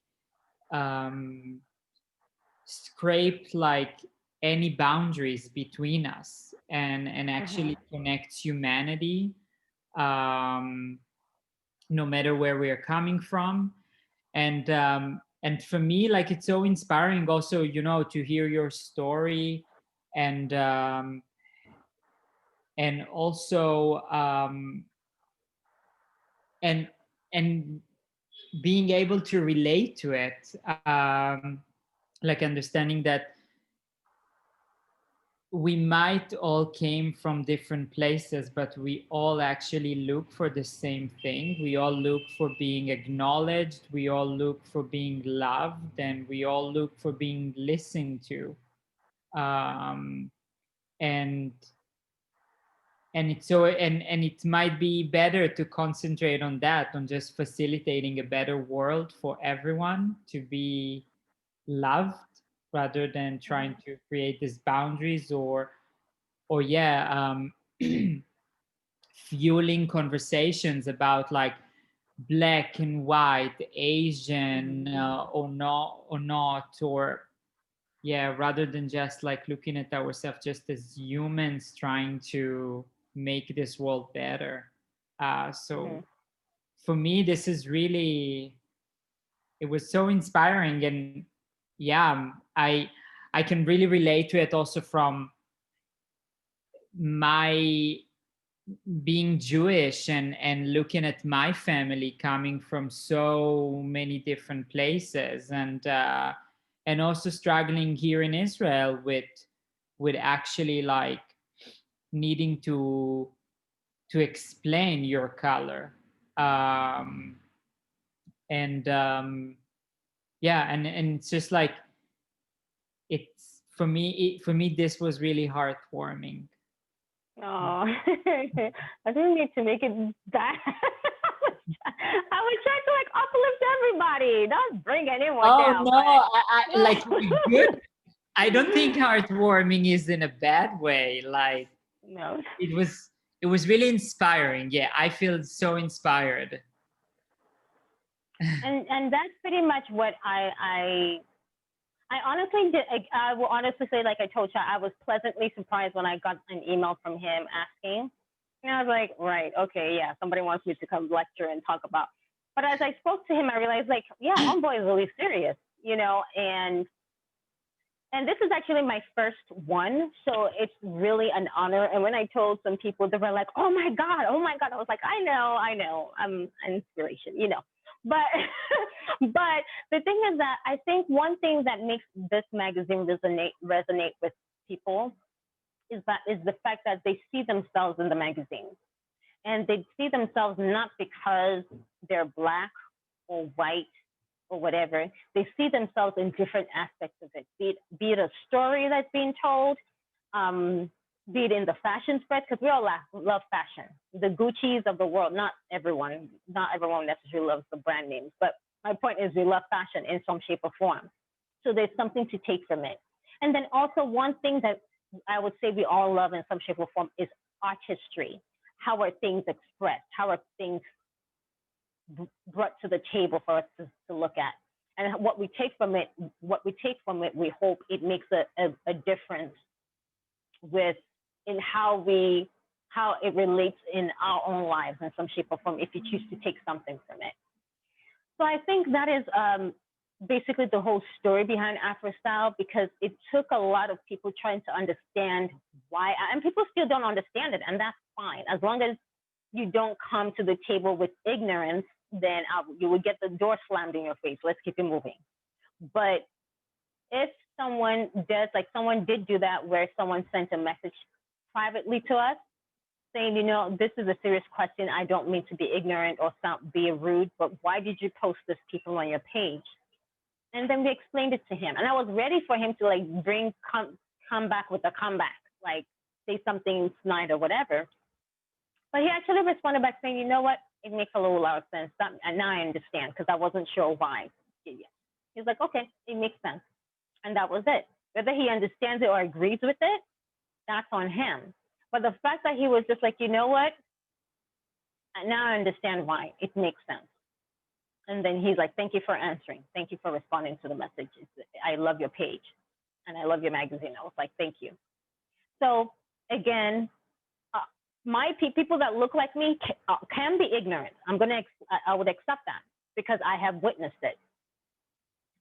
scrape like any boundaries between us and actually connect humanity no matter where we are coming from. And for me, like, it's so inspiring also, you know, to hear your story, and also and and being able to relate to it, like understanding that we might all came from different places, but we all actually look for the same thing. We all look for being acknowledged. We all look for being loved, and we all look for being listened to. Um, and it's so, and it might be better to concentrate on that, on just facilitating a better world for everyone to be loved, rather than trying to create these boundaries, or yeah, fueling conversations about like black and white, Asian, or not, or yeah, rather than just like looking at ourselves just as humans trying to make this world better. So for me, this is really, it was so inspiring. And yeah, I can really relate to it also from my being Jewish, and looking at my family coming from so many different places, and also struggling here in Israel with actually like needing to explain your color, and yeah, and it's just like, it's for me, for me this was really heartwarming. Oh, I didn't need to make it that. I was trying to like uplift everybody, not bring anyone down. No, I like good. I don't think heartwarming is in a bad way. Like, No. it was really inspiring. Yeah, I feel so inspired. And that's pretty much what I honestly did. I will honestly say, like I told you, I was pleasantly surprised when I got an email from him asking. And I was like, right, okay, yeah, somebody wants me to come lecture and talk about. But as I spoke to him, I realized, like, yeah, homeboy is really serious, you know, and this is actually my first one, so it's really an honor. And when I told some people, they were like, oh my God, oh my God. I was like, I know, I'm an inspiration, you know. But but the thing is that I think one thing that makes this magazine resonate with people is the fact that they see themselves in the magazine. And they see themselves not because they're black or white or whatever. They see themselves in different aspects of it, be it a story that's being told, be it in the fashion spread, because we all love fashion. The Gucci's of the world, not everyone necessarily loves the brand names, but my point is we love fashion in some shape or form. So there's something to take from it. And then also one thing that I would say we all love in some shape or form is art history. How are things expressed? How are things brought to the table for us to look at? And what we take from it, we hope it makes a difference in how it relates in our own lives in some shape or form, if you choose to take something from it. So I think that is basically the whole story behind AfroStyle, because it took a lot of people trying to understand why, and people still don't understand it, and that's fine. As long as you don't come to the table with ignorance, then you would get the door slammed in your face. Let's keep it moving. But if someone did do that, where someone sent a message privately to us saying, you know, this is a serious question. I don't mean to be ignorant or be rude, but why did you post this people on your page? And then we explained it to him. And I was ready for him to like come back with a comeback, like say something snide or whatever. But he actually responded by saying, you know what? It makes a little lot of sense. And now I understand, because I wasn't sure why. He's like, okay, it makes sense. And that was it. Whether he understands it or agrees with it, that's on him. But the fact that he was just like, you know what? Now I understand why. It makes sense. And then he's like, thank you for answering. Thank you for responding to the message. I love your page and I love your magazine. I was like, thank you. So again, people that look like me can be ignorant. I would accept that because I have witnessed it.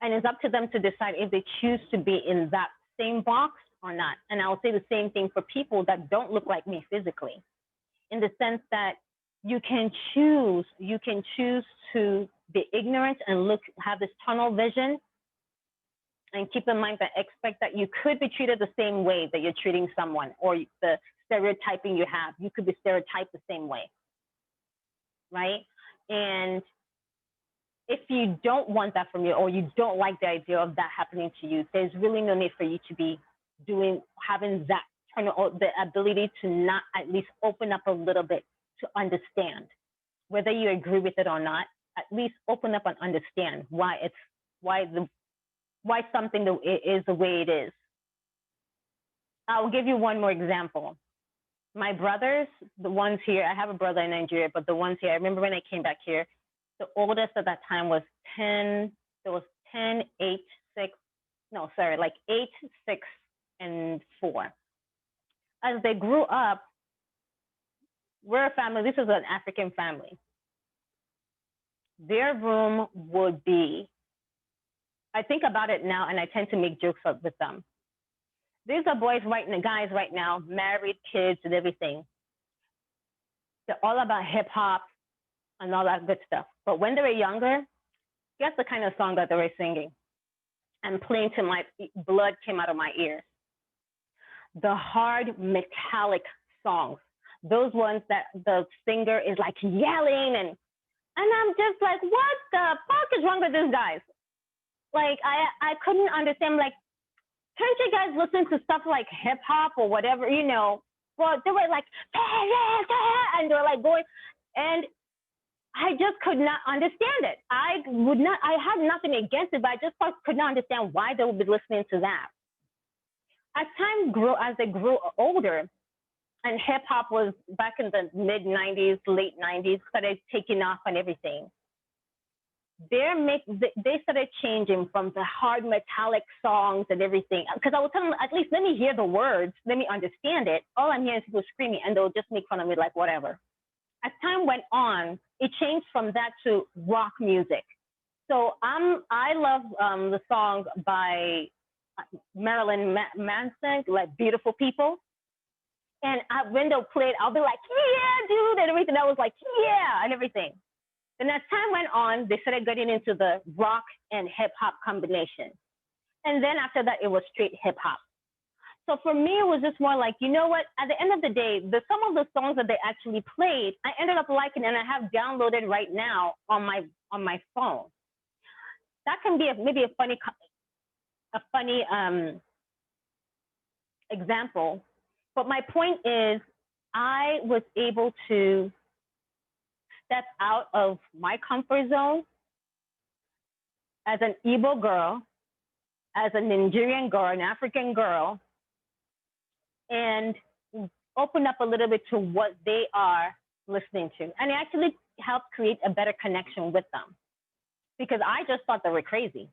And it's up to them to decide if they choose to be in that same box or not. And I'll say the same thing for people that don't look like me physically, in the sense that you can choose to be ignorant and have this tunnel vision, and keep in mind that expect that you could be treated the same way that you're treating someone, or the stereotyping you have, you could be stereotyped the same way, right? And if you don't want that from you, or you don't like the idea of that happening to you, there's really no need for you to be having that the ability to not at least open up a little bit to understand, whether you agree with it or not. At least open up and understand why something is the way it is. I'll give you one more example. My brothers, the ones here, I have a brother in Nigeria, but the ones here, I remember when I came back here, the oldest at that time was 10, there was 10, 8, 6, no, sorry, like 8, 6, and 4. As they grew up, we're a family, this is an African family. Their room would be, I think about it now and I tend to make jokes with them. These are guys right now, married, kids and everything. They're all about hip hop and all that good stuff. But when they were younger, guess the kind of song that they were singing and playing till my blood came out of my ears. The hard metallic songs, those ones that the singer is like yelling and I'm just like, what the fuck is wrong with these guys? Like, I couldn't understand, like, can't you guys listen to stuff like hip hop or whatever, you know? Well, they were like, and they were like going, and I just could not understand it. I had nothing against it, but I just could not understand why they would be listening to that. As they grew older, and hip hop was back in the mid 90s, late 90s, started taking off and everything. They started changing from the hard metallic songs and everything. Because I would tell them, at least let me hear the words, let me understand it. All I'm hearing is people screaming, and they'll just make fun of me like whatever. As time went on, it changed from that to rock music. So I love the song by Marilyn Manson, like Beautiful People. And when they'll play it, I'll be like, yeah, dude, and everything. I was like, yeah, and everything. And as time went on, they started getting into the rock and hip hop combination. And then after that, it was straight hip hop. So for me, it was just more like, you know what? At the end of the day, some of the songs that they actually played, I ended up liking, and I have downloaded right now on my phone. That can be maybe a funny example. But my point is, I was able to step out of my comfort zone as an Igbo girl, as a Nigerian girl, an African girl, and open up a little bit to what they are listening to. And it actually helped create a better connection with them, because I just thought they were crazy.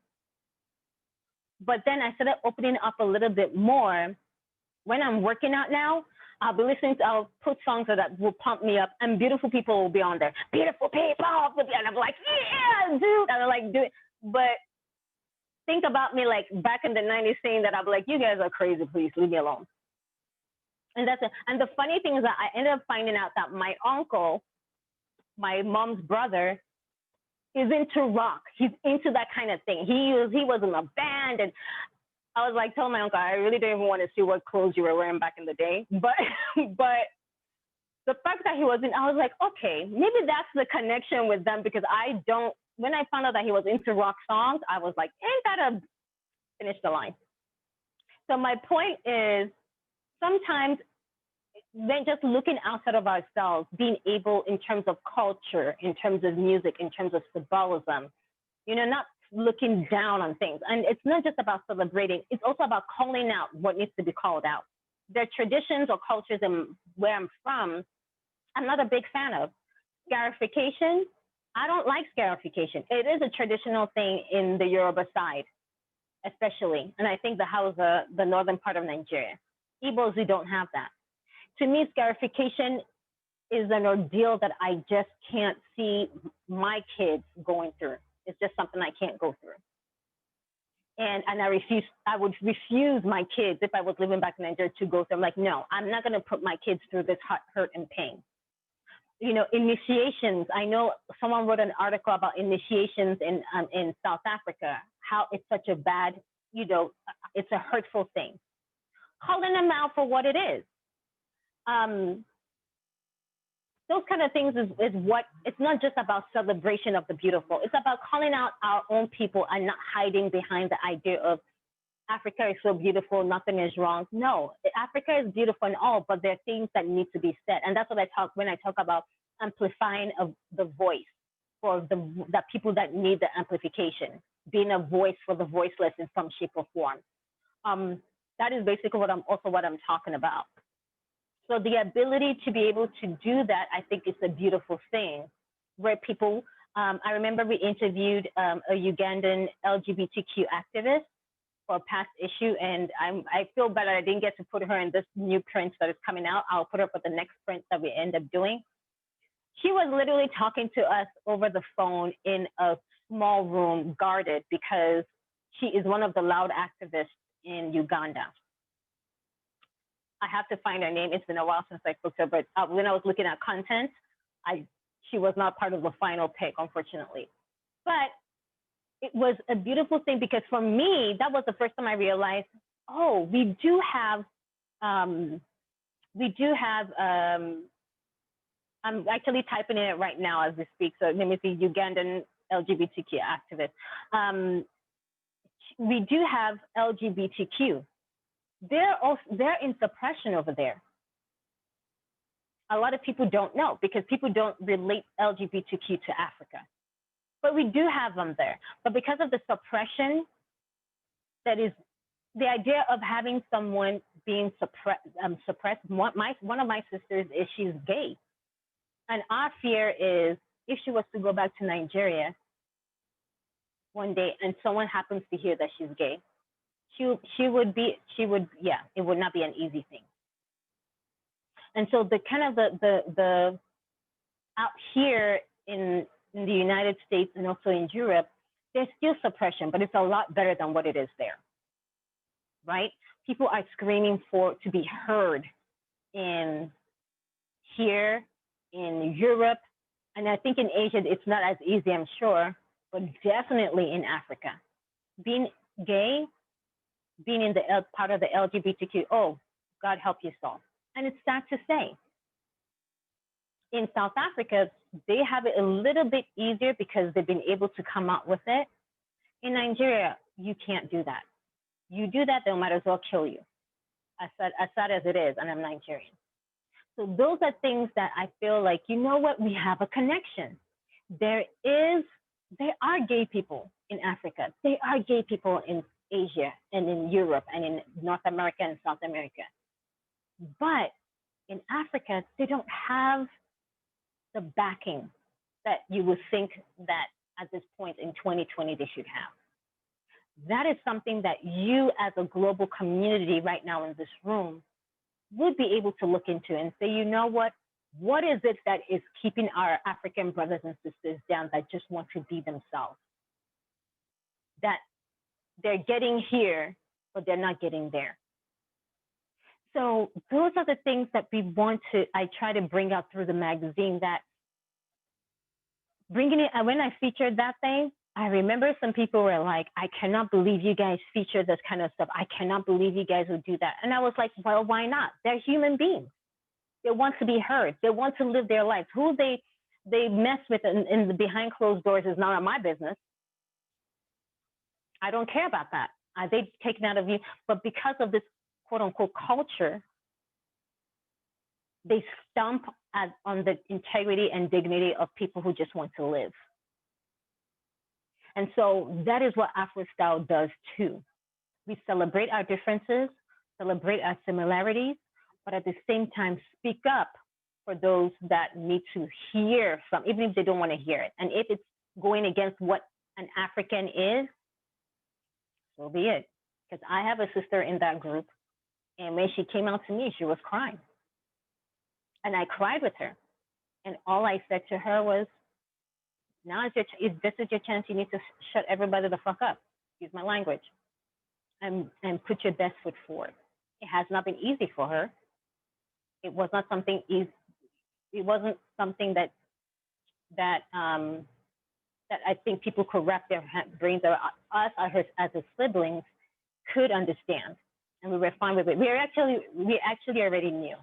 But then I started opening up a little bit more. When I'm working out now, I'll put songs that will pump me up, and Beautiful People will be on there. Beautiful people, and I'm like, yeah, dude. And I'm like, dude. But think about me like back in the 90s saying that, I'll be like, you guys are crazy, please leave me alone. And that's it. And the funny thing is that I ended up finding out that my uncle, my mom's brother, is into rock. He's into that kind of thing. He was in a band, and I was like, telling my uncle, I really didn't even want to see what clothes you were wearing back in the day. But the fact that he wasn't, I was like, okay, maybe that's the connection with them, because when I found out that he was into rock songs, I was like, ain't that a, finish the line. So my point is, sometimes then just looking outside of ourselves, being able in terms of culture, in terms of music, in terms of symbolism, not looking down on things. And it's not just about celebrating, it's also about calling out what needs to be called out. There are traditions or cultures in where I'm from, I'm not a big fan of. Scarification, I don't like scarification. It is a traditional thing in the Yoruba side, especially. And I think the Hausa, the northern part of Nigeria. Igbos, we don't have that. To me, scarification is an ordeal that I just can't see my kids going through. It's just something I can't go through. And I would refuse my kids, if I was living back in Nigeria, to go through. I'm like, no, I'm not going to put my kids through this hurt and pain. You know, initiations. I know someone wrote an article about initiations in South Africa, how it's such a bad, you know, it's a hurtful thing. Calling them out for what it is. Those kind of things is what, it's not just about celebration of the beautiful. It's about calling out our own people and not hiding behind the idea of Africa is so beautiful, nothing is wrong. No, Africa is beautiful and all, but there are things that need to be said. And that's what I talk when I talk about amplifying of the voice for the people that need the amplification, being a voice for the voiceless in some shape or form. That is basically what I'm talking about. So the ability to be able to do that, I think, is a beautiful thing, where people, I remember we interviewed a Ugandan LGBTQ activist for a past issue, and I feel bad I didn't get to put her in this new print that is coming out. I'll put her for the next print that we end up doing. She was literally talking to us over the phone in a small room, guarded, because she is one of the loud activists in Uganda. I have to find her name. It's been a while since I spoke to her, but when I was looking at content, she was not part of the final pick, unfortunately. But it was a beautiful thing, because for me, that was the first time I realized, oh, we do have, I'm actually typing it right now as we speak. So let me see, Ugandan LGBTQ activist. We do have LGBTQ. They're in suppression over there. A lot of people don't know, because people don't relate LGBTQ to Africa. But we do have them there. But because of the suppression, that is the idea of having someone being suppressed. One of my sisters is, she's gay. And our fear is, if she was to go back to Nigeria one day and someone happens to hear that she's gay, it would not be an easy thing. And so the kind of the out here in the United States and also in Europe, there's still suppression, but it's a lot better than what it is there, right? People are screaming to be heard here in Europe, and I think in Asia it's not as easy, I'm sure, but definitely in Africa. Being gay, being in the part of the LGBTQ, oh, God help you so. And it's sad to say. In South Africa, they have it a little bit easier because they've been able to come out with it. In Nigeria, you can't do that. You do that, they'll might as well kill you. As sad as it is, and I'm Nigerian. So those are things that I feel like, you know what, we have a connection. There are gay people in Africa. There are gay people in Asia and in Europe and in North America and South America. But in Africa, they don't have the backing that you would think that at this point in 2020 they should have. That is something that you as a global community right now in this room would be able to look into and say, you know what is it that is keeping our African brothers and sisters down that just want to be themselves? That they're getting here, but they're not getting there. So those are the things that I try to bring out through the magazine, that bringing it, when I featured that thing, I remember some people were like, I cannot believe you guys feature this kind of stuff. I cannot believe you guys would do that. And I was like, well, why not? They're human beings. They want to be heard. They want to live their lives. Who they mess with in the behind closed doors is none of my business. I don't care about that. Are they taken out of you? But because of this quote unquote culture, they stomp on the integrity and dignity of people who just want to live. And so that is what AfroStyle does too. We celebrate our differences, celebrate our similarities, but at the same time speak up for those that need to hear even if they don't want to hear it. And if it's going against what an African is, so be it. Because I have a sister in that group, and when she came out to me, she was crying. And I cried with her. And all I said to her was, now if this is your chance, you need to shut everybody the fuck up. Use my language. And put your best foot forward. It has not been easy for her. It was not something easy. It wasn't something that I think people could wrap their brains around. Us as her siblings could understand, and we were fine with it. We actually already knew,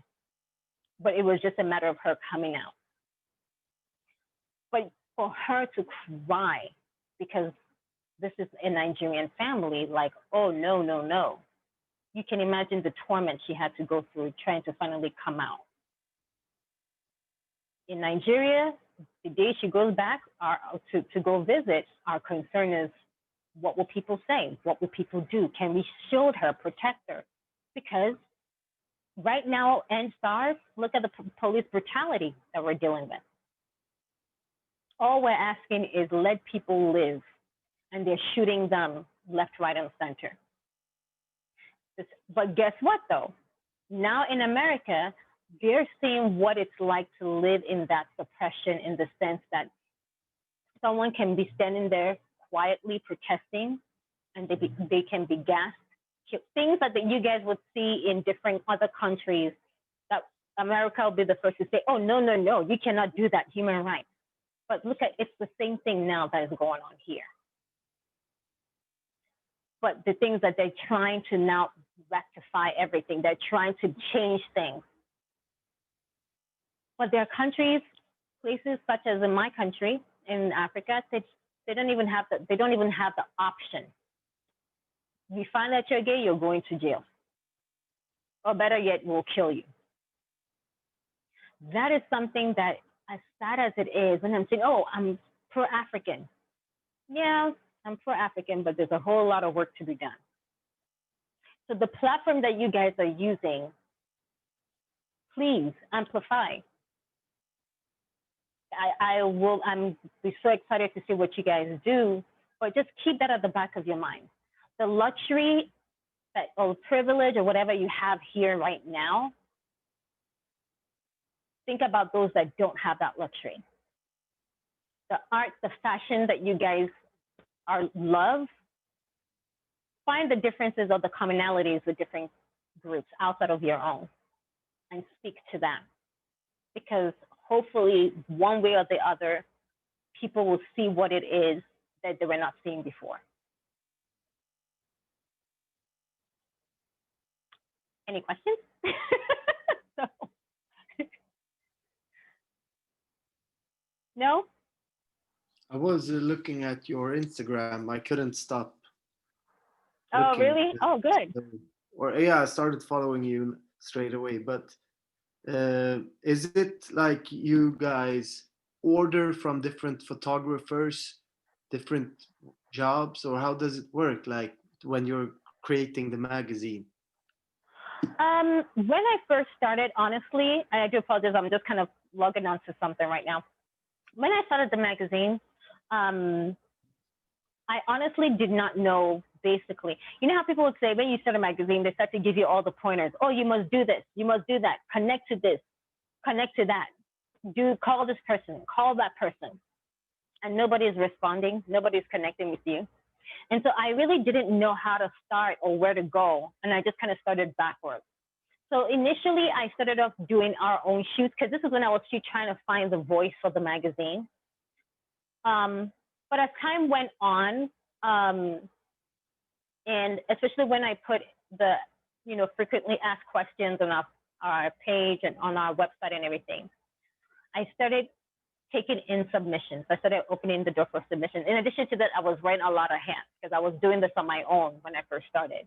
but it was just a matter of her coming out. But for her to cry because this is a Nigerian family, like, oh, no, no, no. You can imagine the torment she had to go through trying to finally come out. In Nigeria, the day she goes back to go visit, our concern is, what will people say? What will people do? Can we shield her, protect her? Because right now, NSTARS, look at the police brutality that we're dealing with. All we're asking is let people live, and they're shooting them left, right, and center. But guess what, though? Now in America, they're seeing what it's like to live in that suppression, in the sense that someone can be standing there quietly protesting, and they can be gassed. Things that you guys would see in different other countries, that America will be the first to say, oh, no, no, no, you cannot do that, human rights. But look at, it's the same thing now that is going on here. But the things that they're trying to now rectify everything, they're trying to change things. But there are countries, places such as in my country, in Africa, they don't even have the option. You find that you're gay, you're going to jail. Or better yet, we'll kill you. That is something that, as sad as it is, when I'm saying, oh, I'm pro-African. Yeah, I'm pro-African, but there's a whole lot of work to be done. So the platform that you guys are using, please amplify. I'm be so excited to see what you guys do, but just keep that at the back of your mind. The luxury or privilege or whatever you have here right now, think about those that don't have that luxury. The art, the fashion that you guys love, find the differences or the commonalities with different groups outside of your own and speak to them. Because hopefully, one way or the other, people will see what it is that they were not seeing before. Any questions? No? I was looking at your Instagram. I couldn't stop. Oh, really? Oh, good. Yeah, I started following you straight away. But is it like you guys order from different photographers, different jobs, or how does it work? Like when you're creating the magazine? When I first started, honestly, and I do apologize, I'm just kind of logging onto something right now. When I started the magazine, I honestly did not know, basically. You know how people would say, when you start a magazine, they start to give you all the pointers. Oh, you must do this, you must do that, connect to this, connect to that. Call this person, call that person. And nobody is responding, nobody's connecting with you. And so I really didn't know how to start or where to go. And I just kind of started backwards. So initially, I started off doing our own shoots, because this is when I was trying to find the voice for the magazine. But as time went on, and especially when I put the, frequently asked questions on our page and on our website and everything, I started taking in submissions. I started opening the door for submissions. In addition to that, I was wearing a lot of hats because I was doing this on my own when I first started.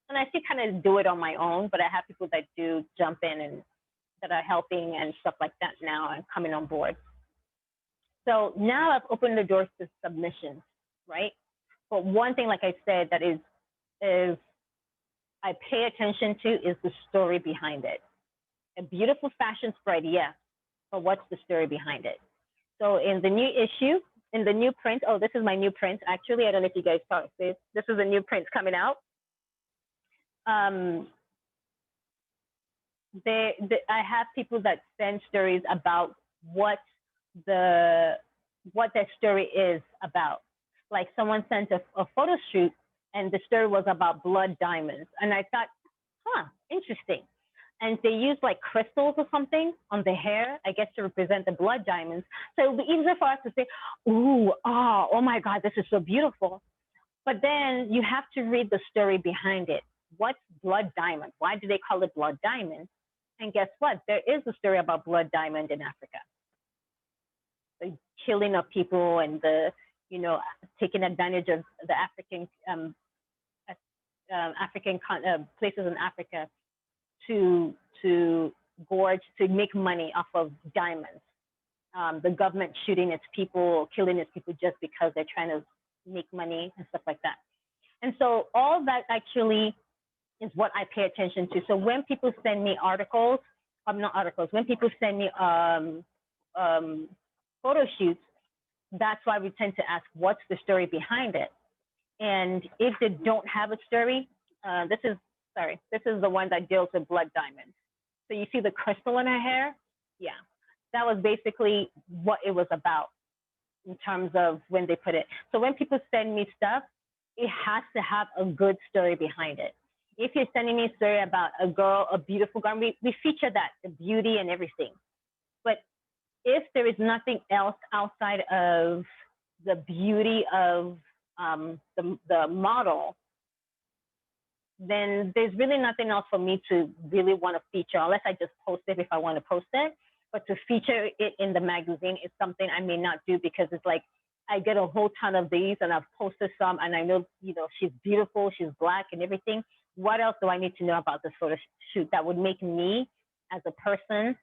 And I still kind of do it on my own, but I have people that do jump in and that are helping and stuff like that now and coming on board. So now I've opened the doors to submissions, right? But one thing, like I said, that is I pay attention to is the story behind it. A beautiful fashion spread, yes, but what's the story behind it? So in the new issue, in the new print, oh, this is my new print. Actually, I don't know if you guys saw this. This is a new print coming out. I have people that send stories about what the story is about. Like someone sent a photo shoot and the story was about blood diamonds. And I thought, interesting. And they used like crystals or something on the hair, I guess to represent the blood diamonds. So it would be easier for us to say, oh my God, this is so beautiful. But then you have to read the story behind it. What's blood diamond? Why do they call it blood diamond? And guess what? There is a story about blood diamond in Africa. The killing of people and the, taking advantage of the African places in Africa to gorge, to make money off of diamonds. The government shooting its people or killing its people just because they're trying to make money and stuff like that. And so all that actually is what I pay attention to. So when people send me articles, not articles, when people send me photo shoots, that's why we tend to ask, what's the story behind it? And if they don't have a story, this is the one that deals with blood diamonds. So you see the crystal in her hair? Yeah, that was basically what it was about in terms of when they put it. So when people send me stuff, it has to have a good story behind it. If you're sending me a story about a girl, a beautiful girl, we feature that, the beauty and everything. But if there is nothing else outside of the beauty of the model, then there's really nothing else for me to really want to feature, unless I just post it if I want to post it. But to feature it in the magazine is something I may not do, because it's like I get a whole ton of these and I've posted some and I know, she's beautiful, she's Black and everything. What else do I need to know about this photo shoot that would make me as a person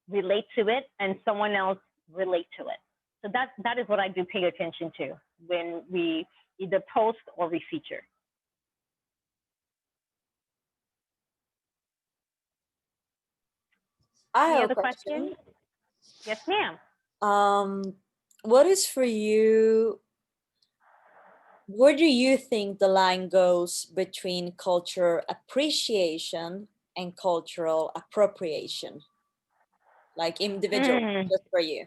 relate to it and someone else relate to it? So that is what I do pay attention to when we either post or we feature. I Any have other a question. Yes, ma'am. What is for you, where do you think the line goes between cultural appreciation and cultural appropriation? Like individual, just for you.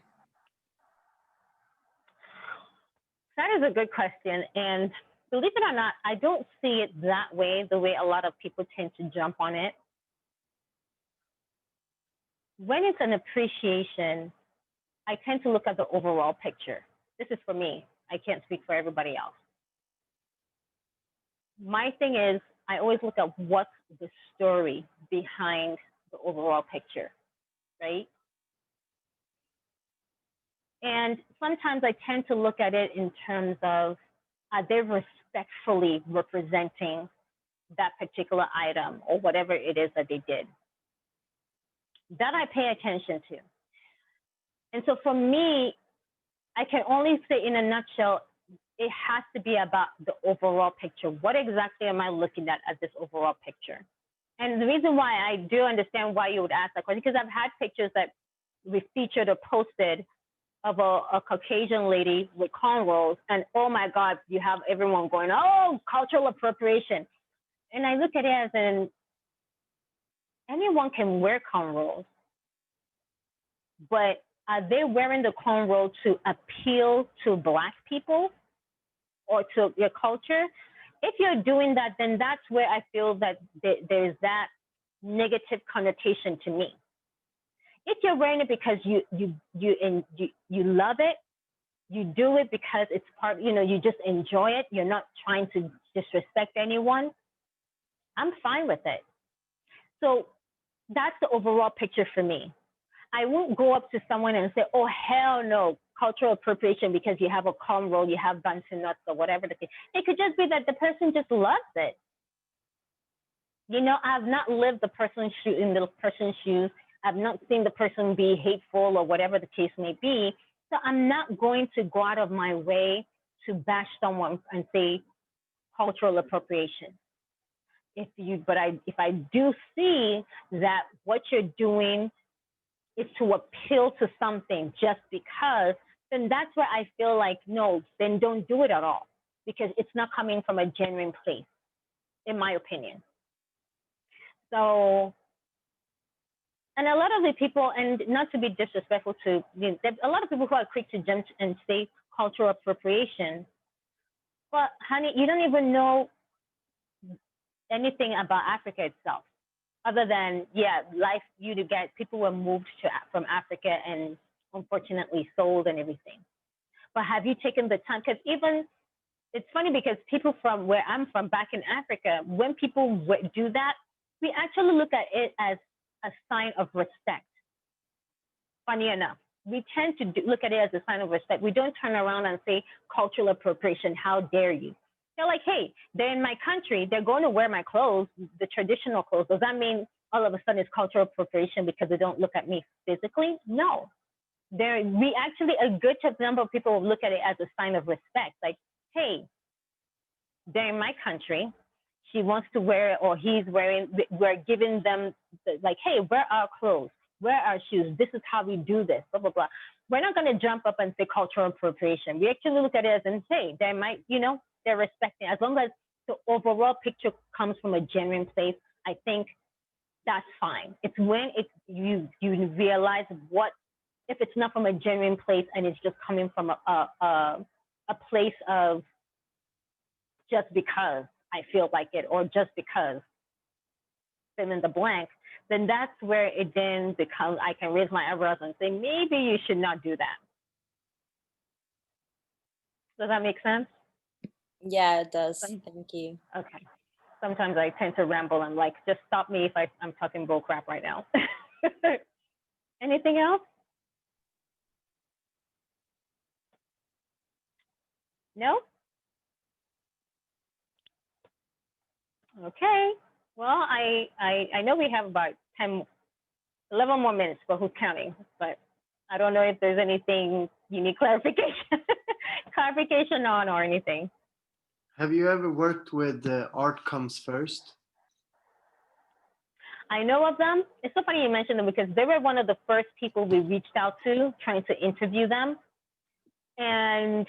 That is a good question. And believe it or not, I don't see it that way, the way a lot of people tend to jump on it. When it's an appreciation, I tend to look at the overall picture. This is for me. I can't speak for everybody else. My thing is, I always look at what's the story behind the overall picture, right? And sometimes I tend to look at it in terms of, are they respectfully representing that particular item or whatever it is that they did? That I pay attention to. And so for me, I can only say in a nutshell, it has to be about the overall picture. What exactly am I looking at this overall picture? And the reason why I do understand why you would ask that question, because I've had pictures that we featured or posted of a Caucasian lady with cornrows, and oh my God, you have everyone going, oh, cultural appropriation. And I look at it as anyone can wear cornrows, but are they wearing the cornrow to appeal to Black people or to your culture? If you're doing that, then that's where I feel that there's that negative connotation to me. If you're wearing it because you love it, you do it because it's part, you just enjoy it, you're not trying to disrespect anyone, I'm fine with it. So that's the overall picture for me. I won't go up to someone and say, oh, hell no, cultural appropriation because you have a cornrow, you have buns and nuts or whatever the case. It could just be that the person just loves it. I've not lived the person's shoes in the person's shoes. I've not seen the person be hateful or whatever the case may be. So I'm not going to go out of my way to bash someone and say cultural appropriation. If I do see that what you're doing is to appeal to something just because, then that's where I feel like, no, then don't do it at all, because it's not coming from a genuine place, in my opinion. So And a lot of the people, and not to be disrespectful to, a lot of people who are quick to jump and say cultural appropriation. But honey, you don't even know anything about Africa itself, other than, yeah, life, you to get, people were moved from Africa and unfortunately sold and everything. But have you taken the time? Because even, it's funny because people from where I'm from back in Africa, when people do that, we actually look at it as a sign of respect. Funny enough, we tend to look at it as a sign of respect. We don't turn around and say cultural appropriation, how dare you? They're like, hey, they're in my country, they're going to wear my clothes, the traditional clothes. Does that mean all of a sudden it's cultural appropriation because they don't look at me physically? No. We actually, a good number of people will look at it as a sign of respect. Like, hey, they're in my country, she wants to wear it, or he's wearing, we're giving them, like, hey, wear our clothes, wear our shoes, this is how we do this, blah, blah, blah. We're not going to jump up and say cultural appropriation. We actually look at it as, and hey, they might, they're respecting, as long as the overall picture comes from a genuine place, I think that's fine. It's when you realize what, if it's not from a genuine place and it's just coming from a place of just because I feel like it, or just because fill in the blank, then that's where it then becomes, I can raise my eyebrows and say, maybe you should not do that. Does that make sense? Yeah, it does. Thank you. Okay. Sometimes I tend to ramble. I'm like, just stop me if I'm talking bull crap right now. Anything else? No? Okay. Well, I know we have about 11 more minutes, but who's counting? But I don't know if there's anything you need clarification on or anything. Have you ever worked with Art Comes First? I know of them. It's so funny you mentioned them because they were one of the first people we reached out to trying to interview them. And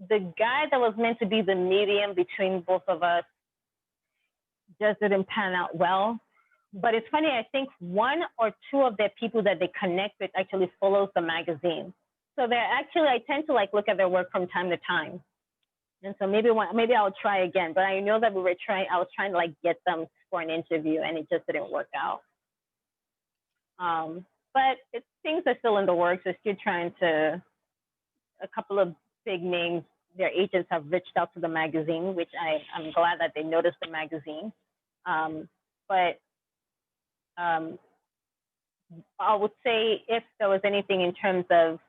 the guy that was meant to be the medium between both of us just didn't pan out well. But it's funny, I think one or two of their people that they connect with actually follows the magazine. So they're actually, I tend to look at their work from time to time. And so maybe I'll try again. But I know that I was trying to get them for an interview and it just didn't work out. But things are still in the works. We're still trying to, a couple of big names, their agents have reached out to the magazine, which I'm glad that they noticed the magazine. But I would say if there was anything in terms of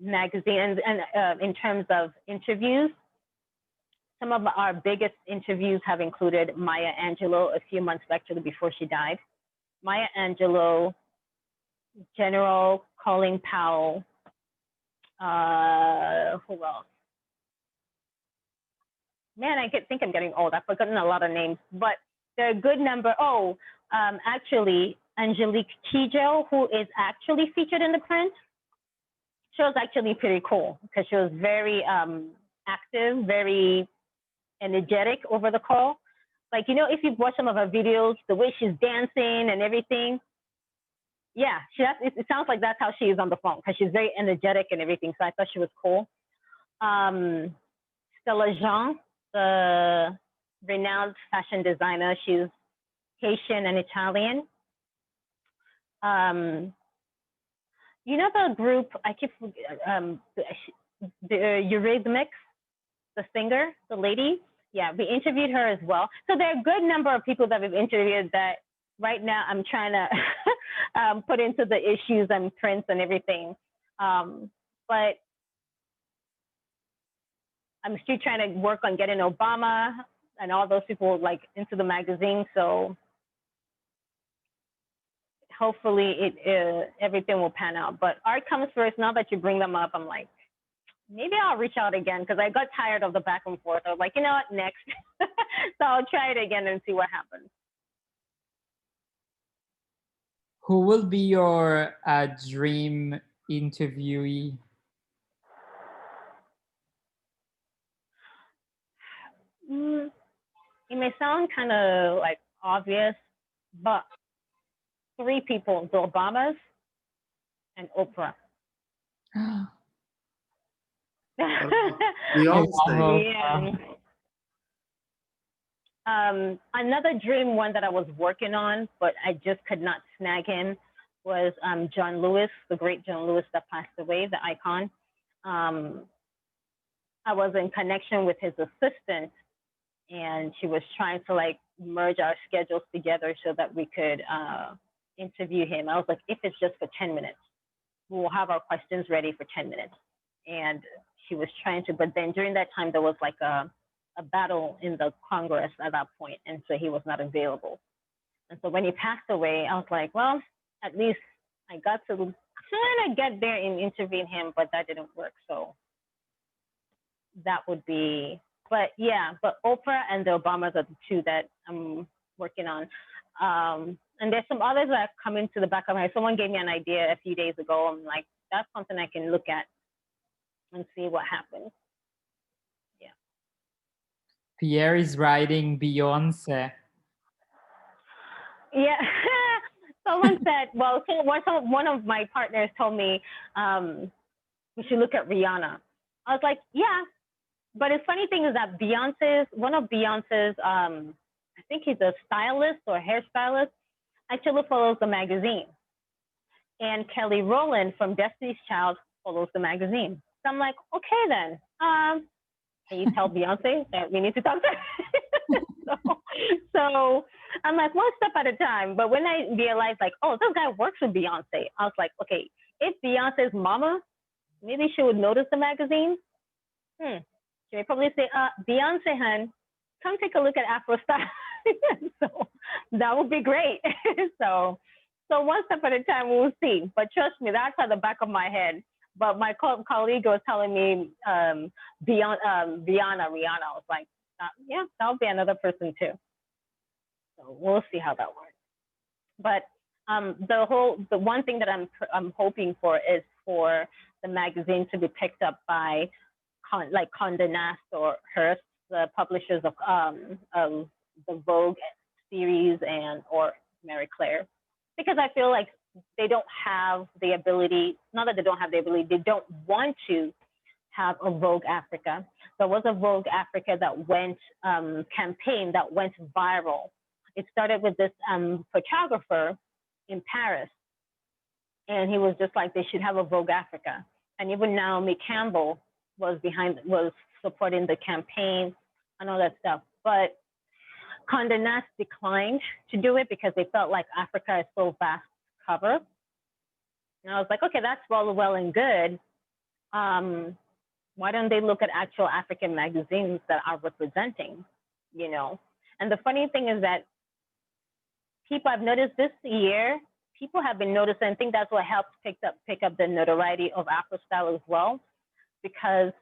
magazine and in terms of interviews, some of our biggest interviews have included Maya Angelou a few months actually before she died. Maya Angelou, General Colin Powell, who else? Man, I think I'm getting old. I've forgotten a lot of names, but there are a good number. Actually, Angelique Kidjo, who is actually featured in the print. She was actually pretty cool because she was very active, very energetic over the call. If you've watched some of her videos, the way she's dancing and everything, yeah, it sounds like that's how she is on the phone because she's very energetic and everything. So I thought she was cool. Stella Jean, the renowned fashion designer, she's Haitian and Italian. The group, I keep the Eurythmics, the singer, the lady. Yeah, we interviewed her as well. So there are a good number of people that we've interviewed that right now I'm trying to put into the issues and prints and everything. But I'm still trying to work on getting Obama and all those people into the magazine. So hopefully everything will pan out. But Art Comes First. Now that you bring them up, I'm like, maybe I'll reach out again because I got tired of the back and forth. I was like, you know what, next. So I'll try it again and see what happens. Who will be your dream interviewee? It may sound kind of obvious, but three people: the Obamas and Oprah. Beyonce. Yeah. Another dream one that I was working on, but I just could not snag him, was John Lewis, the great John Lewis that passed away, the icon. I was in connection with his assistant, and she was trying to like merge our schedules together so that we could interview him. I was like, if it's just for 10 minutes, we'll have our questions ready for 10 minutes. And she was trying to, but then during that time, there was like a battle in the Congress at that point, and so he was not available. And so when he passed away, I was like, well, at least I got to kind of get there and intervene him, but that didn't work. So that would be, but yeah, but Oprah and the Obamas are the two that I'm working on. And there's some others that come into the back of my head. Someone gave me an idea a few days ago. I'm like, that's something I can look at and see what happens. Yeah. Pierre is writing Beyonce. Yeah. Someone said, well, so one of my partners told me we should look at Rihanna. I was like, yeah. But the funny thing is that one of Beyonce's, I think he's a stylist or hairstylist, actually follows the magazine. And Kelly Rowland from Destiny's Child follows the magazine. So I'm like, okay then. Can you tell Beyonce that we need to talk to her? so I'm like, one step at a time. But when I realized like, oh, this guy works with Beyonce, I was like, okay, if Beyonce's mama, maybe she would notice the magazine. She would probably say, Beyonce, hun, come take a look at AfroStyle. So that would be great. So one step at a time, we'll see. But trust me, that's at the back of my head. But my colleague was telling me Rihanna. I was like, yeah, that would be another person too. So we'll see how that works. But the one thing that I'm hoping for is for the magazine to be picked up by like Condé Nast or Hearst, the publishers of the Vogue series or Marie Claire, because I feel like they don't have the ability, not that they don't have the ability, they don't want to have a Vogue Africa. There was a Vogue Africa that went campaign that went viral. It started with this photographer in Paris, and he was just like, they should have a Vogue Africa. And even Naomi Campbell was supporting the campaign and all that stuff. But Condé Nast declined to do it because they felt like Africa is so vast to cover. And I was like, okay, that's well and good. Why don't they look at actual African magazines that are representing, you know? And the funny thing is that I've noticed this year, people have been noticing. I think that's what helped pick up the notoriety of AfroStyle as well, because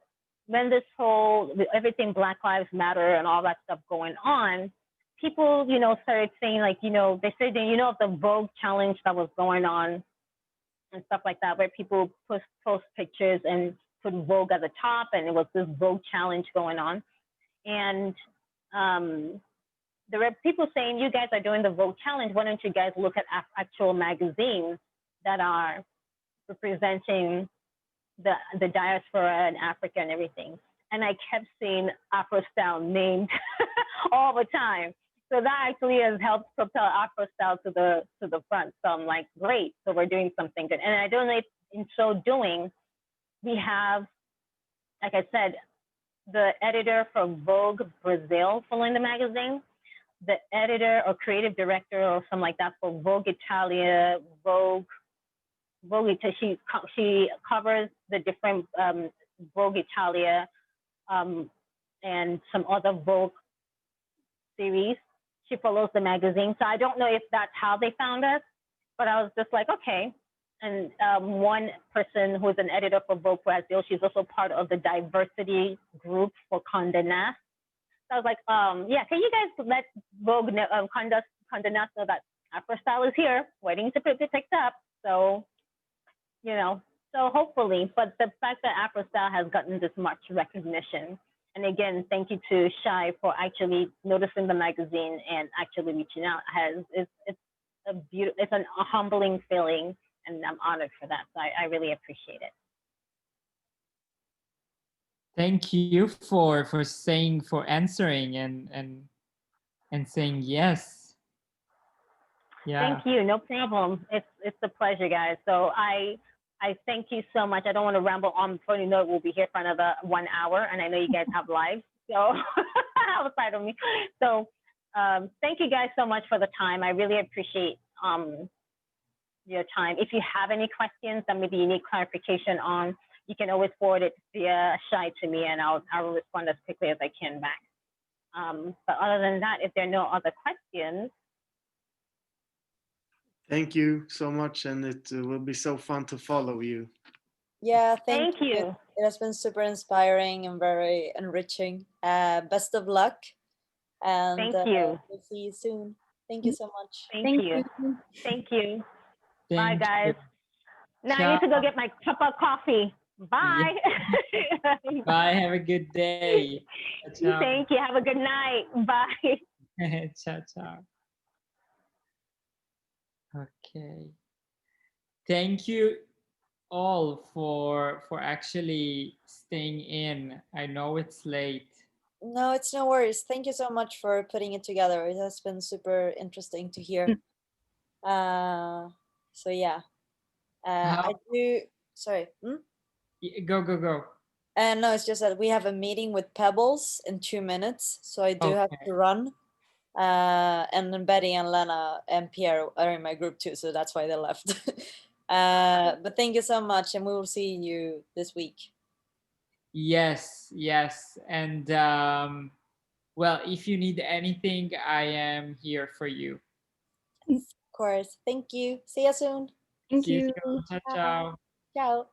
when this whole everything Black Lives Matter and all that stuff going on, people, you know, started saying like, you know, they said, you know, the Vogue challenge that was going on and stuff like that, where people post pictures and put Vogue at the top, and it was this Vogue challenge going on. And there were people saying, you guys are doing the Vogue challenge, why don't you guys look at actual magazines that are representing the diaspora and Africa and everything. And I kept seeing AfroStyle named all the time. So that actually has helped propel AfroStyle to the front. So I'm like, great. So we're doing something good. And I don't know if in so doing, we have, like I said, the editor for Vogue Brazil following the magazine, the editor or creative director or something like that for Vogue Italia, Vogue, she covers the different Vogue Italia and some other Vogue series. She follows the magazine. So I don't know if that's how they found us, but I was just like, okay. And one person who's an editor for Vogue Brazil, she's also part of the diversity group for Condé Nast. So I was like, yeah, can you guys let Vogue Condé Nast know that AfroStyle is here, waiting to be picked up. So, you know, so hopefully, but the fact that AfroStyle has gotten this much recognition, and again, thank you to Shai for actually noticing the magazine and actually reaching out, it's a humbling feeling, and I'm honored for that. So I really appreciate it. Thank you for answering and saying yes. Yeah. Thank you. No problem. It's a pleasure, guys. So I thank you so much. I don't want to ramble on. Before you know it, we'll be here for another 1 hour, and I know you guys have lives, so outside of me. So thank you guys so much for the time. I really appreciate your time. If you have any questions that maybe you need clarification on, you can always forward it via Shy to me, and I'll respond as quickly as I can back. But other than that, if there are no other questions. Thank you so much, and it will be so fun to follow you. Yeah, Thank you. It has been super inspiring and very enriching. Best of luck. And Thank you. we'll see you soon. Thank you so much. Thank you. Thank you. Bye, Thank guys. you. Now I need to go get my cup of coffee. Bye. Yeah. Bye. Have a good day. Ciao. Thank you. Have a good night. Bye. Ciao, ciao. Okay. Thank you all for actually staying in. I know it's late. No, it's no worries. Thank you so much for putting it together. It has been super interesting to hear. So yeah, I do. Sorry. Go, go, go. No, it's just that we have a meeting with Pebbles in 2 minutes, so I do have to run. And then Betty and Lena and Pierre are in my group too, so that's why they left. But thank you so much, and we will see you this week. Yes, yes. And well, if you need anything, I am here for you. Of course. Thank you. See you soon. Thank See you you. soon. Ciao, ciao. Ciao.